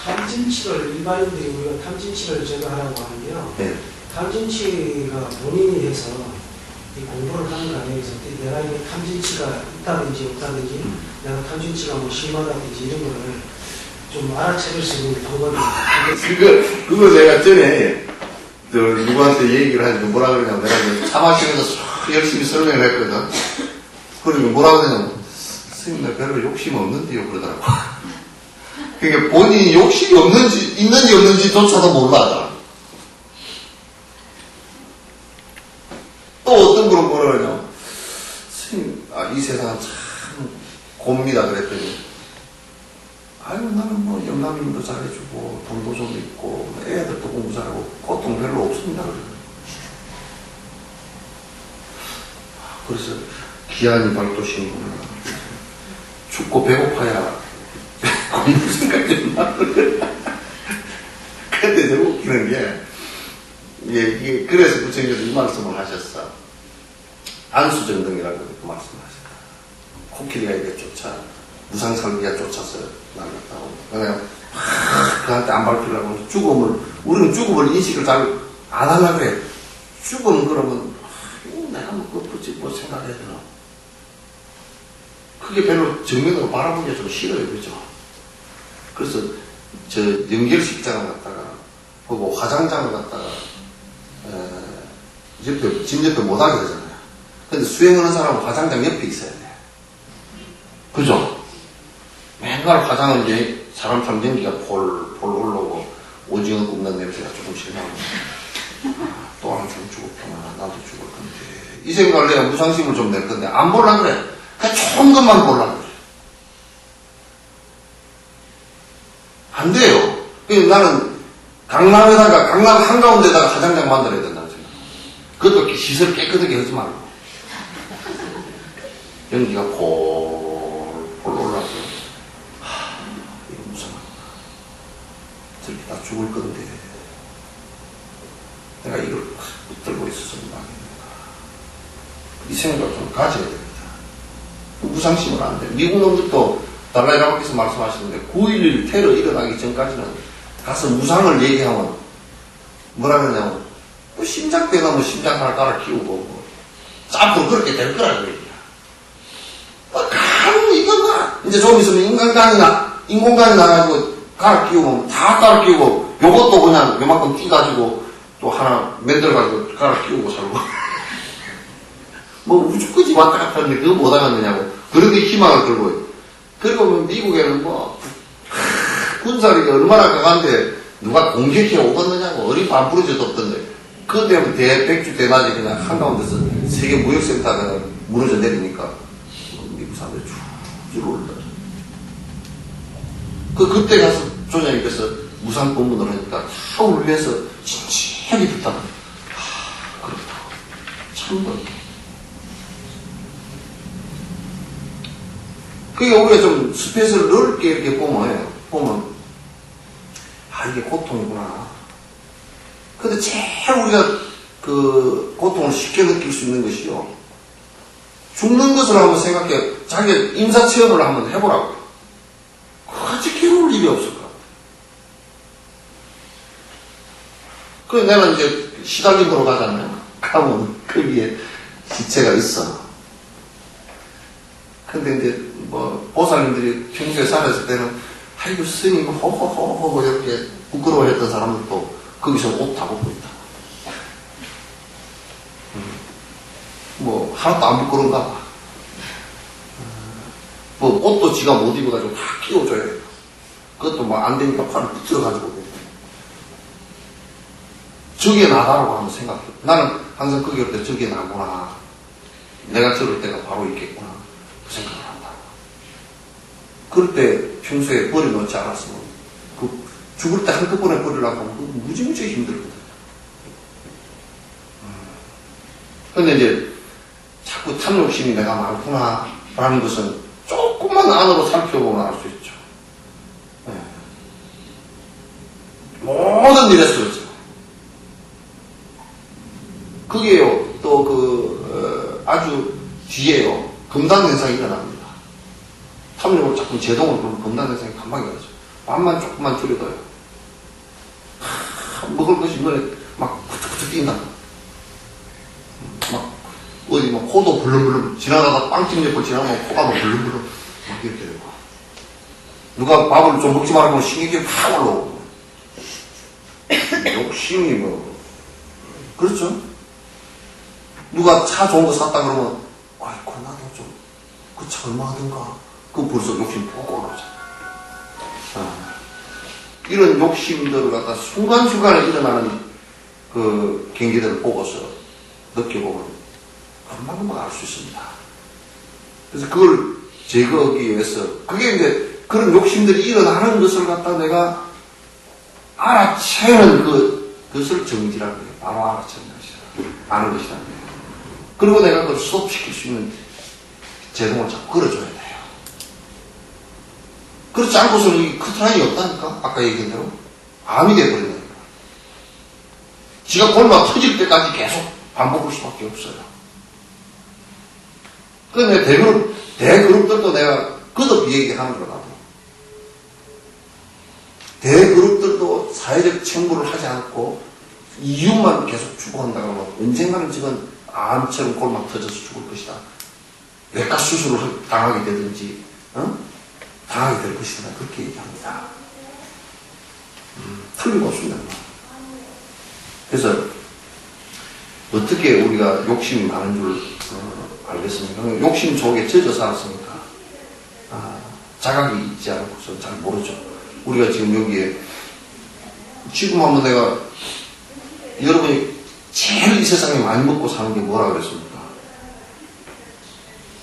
탐진치를 일반인들이 우리가 탐진치를 제거하라고 하는데요. 예. 탐진치가 본인이 해서 이 공부를 하는 거 아니에요. 내가 이게 탐진치가 있다든지 없다든지 내가 탐진치가 뭐 심하다든지 이런 거를 좀 알아차릴 수 있는 방법이 그거 내가 전에 누구한테 얘기를 하니까 뭐라 그러냐면 내가 이제 차 마시면서 열심히 설명을 했거든. 그러니까 뭐라 그러냐면 스님 나 별로 욕심 없는데요 그러더라고. 그러니까 본인이 욕심이 있는지 없는지조차도 몰라. 또 어떤 분은 뭐라 그러냐. 스님, 이 세상은 참 곱니다 그랬더니 아유 나는 뭐 영감님도 잘해주고 돈도 좀 있고 애들도 공부 잘하고 고통 별로 없습니다. 그래서 기한이 밝도시는구나. 춥고 배고파야 공부 생각이 나. 근데 너무 웃기는 게 이게 그래서 부처님께서 이 말씀을 하셨어. 안수정등이라고 그 말씀을 하셨다. 코끼리가 이렇게 쫓아 무상살기가 쫓아서 날렸다고. 그냥 그한테 안 밝히려고 죽음을, 우리는 죽음을 인식을 잘 안 하려고 그래. 죽음 그러면, 내가 뭐, 그렇지, 뭐 생각해야 되나. 그게 별로 정면으로 바라보기가 좀 싫어요, 그죠? 그래서, 저, 연결식장을 갖다가, 보고 화장장을 갖다가, 옆에, 집 옆에 못 하게 되잖아요. 근데 수행하는 사람은 화장장 옆에 있어야 돼. 그죠? 맨날 화장은 이제 사람처럼 연기가 폴 올라오고, 오징어 굽는 냄새가 조금씩 나고, 또 한 사람 죽었구나, 나도 죽을 건데. 이 생각을 내가 무상심을 좀 낼 건데, 안 볼라 그래. 그냥 좋은 것만 볼라 그래. 안 돼요. 그래서 나는 강남 한가운데다가 화장장 만들어야 된다고 생각해요. 그것도 시설 깨끗하게 하지 말고. 연기가 폴 올라서, 이거 무상하구나. 저렇게 다 죽을 건데. 내가 이걸 붙들고 있어서 망했는가. 이 생각을 좀 가져야 됩니다. 무상심은 안 돼. 미국 놈들도 달라이라마께서 말씀하시는데 9.11 테러 일어나기 전까지는 가서 무상을 얘기하면 뭐라 그러냐면 뭐 심장 빼놓으면 심장 하나 갈아 끼우고 뭐 앞으로 그렇게 될 거라고 얘기야. 이건 이제 좀 있으면 인공관이 나가지고 갈아 끼우면 다 갈아 끼우고 요것도 그냥 요만큼 띄가지고 또 하나 만들어가지고 갈아 끼우고 살고 뭐 우주까지 왔다 갔다 하는데 그거 못 하겠느냐고. 그런데 희망을 들고. 그리고 미국에는 뭐 군사력이 얼마나 강한데 누가 공격해 오겠느냐고. 어린 안 부러져도 없던데. 그런데 대백주 대낮에 그냥 한가운데서 세계 무역센터가 무너져 내리니까 미국 사람들이 쭉 올라가. 그때 가서 조장님께서 무상 본문을 하니까 다 울면서 진지하게 듣다가 그렇다. 참 그렇다. 그게 우리가 좀 스페이스를 넓게 이렇게 보면, 이게 고통이구나. 근데 제일 우리가 그 고통을 쉽게 느낄 수 있는 것이요. 죽는 것을 한번 생각해. 자기 임사체험을 한번 해보라고. 그렇게 괴로울 일이 없을 것 같아. 그래서 내가 이제 시달림으로 가잖아요. 가면 그 위에 시체가 있어. 근데 이제 뭐 보살님들이 평소에 살았을 때는 아이고 스님 호호호호 이렇게 부끄러워했던 사람들도 거기서 옷 다 벗고 있다. 뭐 하나도 안 부끄러운가 봐. 뭐 옷도 지가 못 입어가지고 다 끼워줘야 돼. 그것도 뭐 안 되니까 팔을 붙들어가지고. 저게 나다라고 한번 생각해. 나는 항상 거기 올 때 저게 나구나. 내가 저럴 때가 바로 있겠구나. 그 생각을 한다. 그럴 때 평소에 버려놓지 않았으면 그 죽을 때 한꺼번에 버리려고 하면 무지무지 힘들거든. 근데 이제 자꾸 탐욕심이 내가 많구나 라는 것은 조금만 안으로 살펴보면 알 수 있죠. 네. 모든 일에서 그렇죠. 그게요, 또 아주 뒤에요, 금단현상이 일어납니다. 탐욕을 자꾸 제동을 그러면 금단현상이 금방 일어나죠. 밥만 조금만 줄여둬요. 먹을 것이 눈에 막 구석구석 뛴다. 막 어디 막 코도 불렁불렁 지나가다 빵집 옆을 지나가면 코가 막 불렁불렁 막 이렇게 되고, 누가 밥을 좀 먹지 말고 신경이 팍 올라오고, 욕심이 뭐 그렇죠. 누가 차 좋은 거 샀다 그러면 아이고 나도 좀 그 차 얼마 하던가, 그거 벌써 욕심 푹 올라오잖아. 이런 욕심들을 갖다 순간순간에 일어나는 그 경기들을 보고서 느껴보면 금방금방 알 수 있습니다. 그래서 그걸 제거하기 위해서, 그게 이제 그런 욕심들이 일어나는 것을 갖다 내가 알아채는 그것을 정지라는 거예요. 바로 알아채는 것이다. 아는 것이라는 거예요. 그리고 내가 그걸 수업시킬 수 있는 제동을 자꾸 걸어줘야 돼요. 그렇지 않고서는 이 커트라인이 없다니까? 아까 얘기한 대로. 암이 돼버린다니까. 지가 골마 터질 때까지 계속 반복할 수밖에 없어요. 그래서 내가 대그룹들도 내가 거듭 얘기하는 거라고. 대그룹 사회적 청구를 하지 않고 이윤만 계속 추구한다고 하면 언젠가는 지금 암처럼 골막 터져서 죽을 것이다. 외과 수술을 당하게 되든지, 당하게 될 것이다. 그렇게 얘기합니다. 틀림없습니다. 그래서 어떻게 우리가 욕심이 많은 줄 알겠습니까? 욕심 속에 젖어 살았으니까 자각이 있지 않고서 잘 모르죠. 우리가 지금 여기에 지금 한번 내가 여러분이 제일 이 세상에 많이 먹고 사는 게 뭐라 그랬습니까?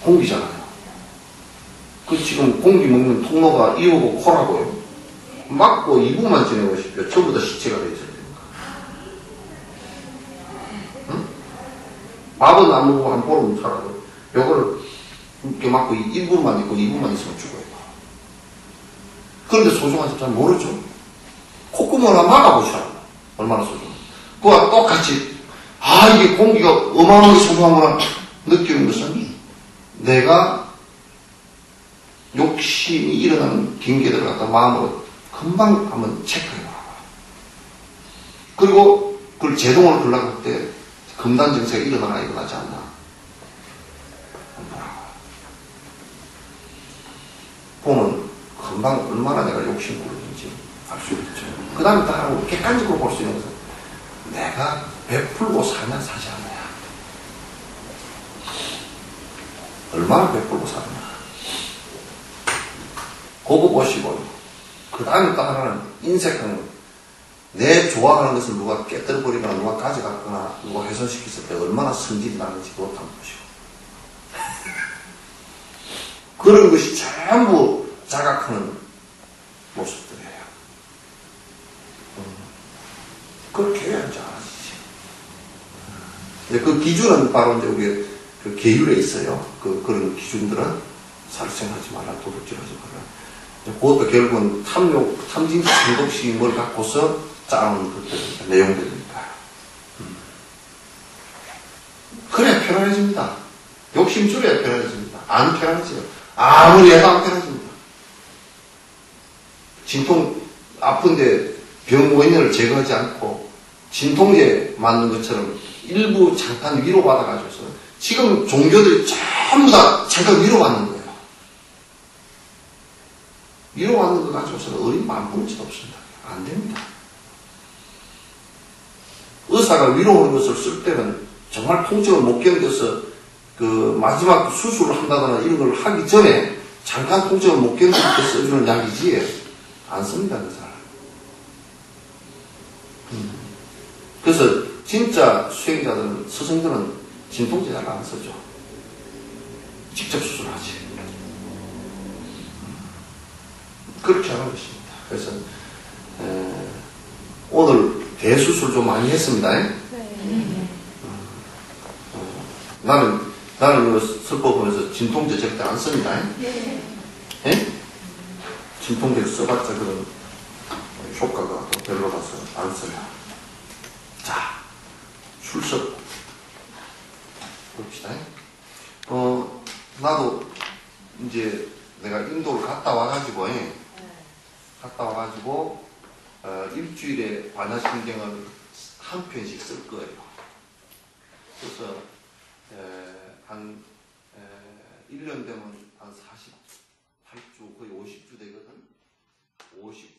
공기잖아요. 그 지금 공기 먹는 통로가 이오고 코라고요. 막고 2분만 지내보십시오. 전부 다 시체가 되어 있어야 됩니까? 응? 밥은 안 먹고 한 보름 살아도 요거를 이렇게 막고 1분만 있고 2분만 있으면 죽어요. 그런데 소중한지 잘 모르죠. 콧구멍을 막아보시라고. 얼마나 소중한지. 그와 똑같이 이게 공기가 어마어마하게 소중한구나 느끼는 것은 내가 욕심이 일어나는 경계들을 갖다 마음으로 금방 한번 체크해보라고. 그리고 그걸 제동으로 들라고 할 때 금단 증세가 일어나나 일어나지 않나 보라고. 보면 금방 얼마나 내가 욕심 부르는지 알 수 있죠. 그 다음에 딱 객관적으로 볼 수 있는 것은 내가 베풀고 사냐 사지 않느냐. 얼마나 베풀고 사느냐. 그거 보시고 그 다음에 또 하나는 인색하는 내 좋아하는 것을 누가 깨뜨려버리거나 누가 가져갔거나 누가 훼손시켰을 때 얼마나 성질이 나는지 그것도 한번 보시고 그런 것이 전부 자각하는 모습들이에요. 그렇게 해야지 알아지지. 그 기준은 바로 이제 우리 그 계율에 있어요. 그런 기준들은 살생하지 말라, 도둑질하지 말라. 그것도 결국은 탐진치 중독심을 갖고서 짜놓은 것들, 내용들이니까. 그래야 편안해집니다. 욕심 줄여야 편안해집니다. 안 편안해져요. 아무리 해도 안 편안해집니다. 진통, 아픈데 병 원인을 제거하지 않고 진통제 맞는 것처럼 일부 잠깐 위로받아가지고서 지금 종교들이 전부 다 잠깐 위로받는 거예요. 위로받는 것 가지고서는 어린 마음 부를 수도 없습니다. 안 됩니다. 의사가 위로하는 것을 쓸 때는 정말 통증을 못 견뎌서 그 마지막 수술을 한다거나 이런 걸 하기 전에 잠깐 통증을 못 견딜 때 써주는 약이지 안 씁니다. 그 사람. 그래서 진짜 수행자들은 스승들은 진통제 잘 안 쓰죠. 직접 수술하지. 그렇게 하는 것입니다. 그래서 오늘 대수술 좀 많이 했습니다. 나는 이거 설법 보면서 진통제 절대 안 씁니다. 예? 진통제 써봤자 그런 효과가 또 별로라서 안 써요. 자, 출석 봅시다. 나도 이제 내가 인도를 갔다 와가지고 일주일에 반야신경을 한 편씩 쓸 거예요. 그래서 한 1년 되면 한 48주 거의 50주 되거든. 50주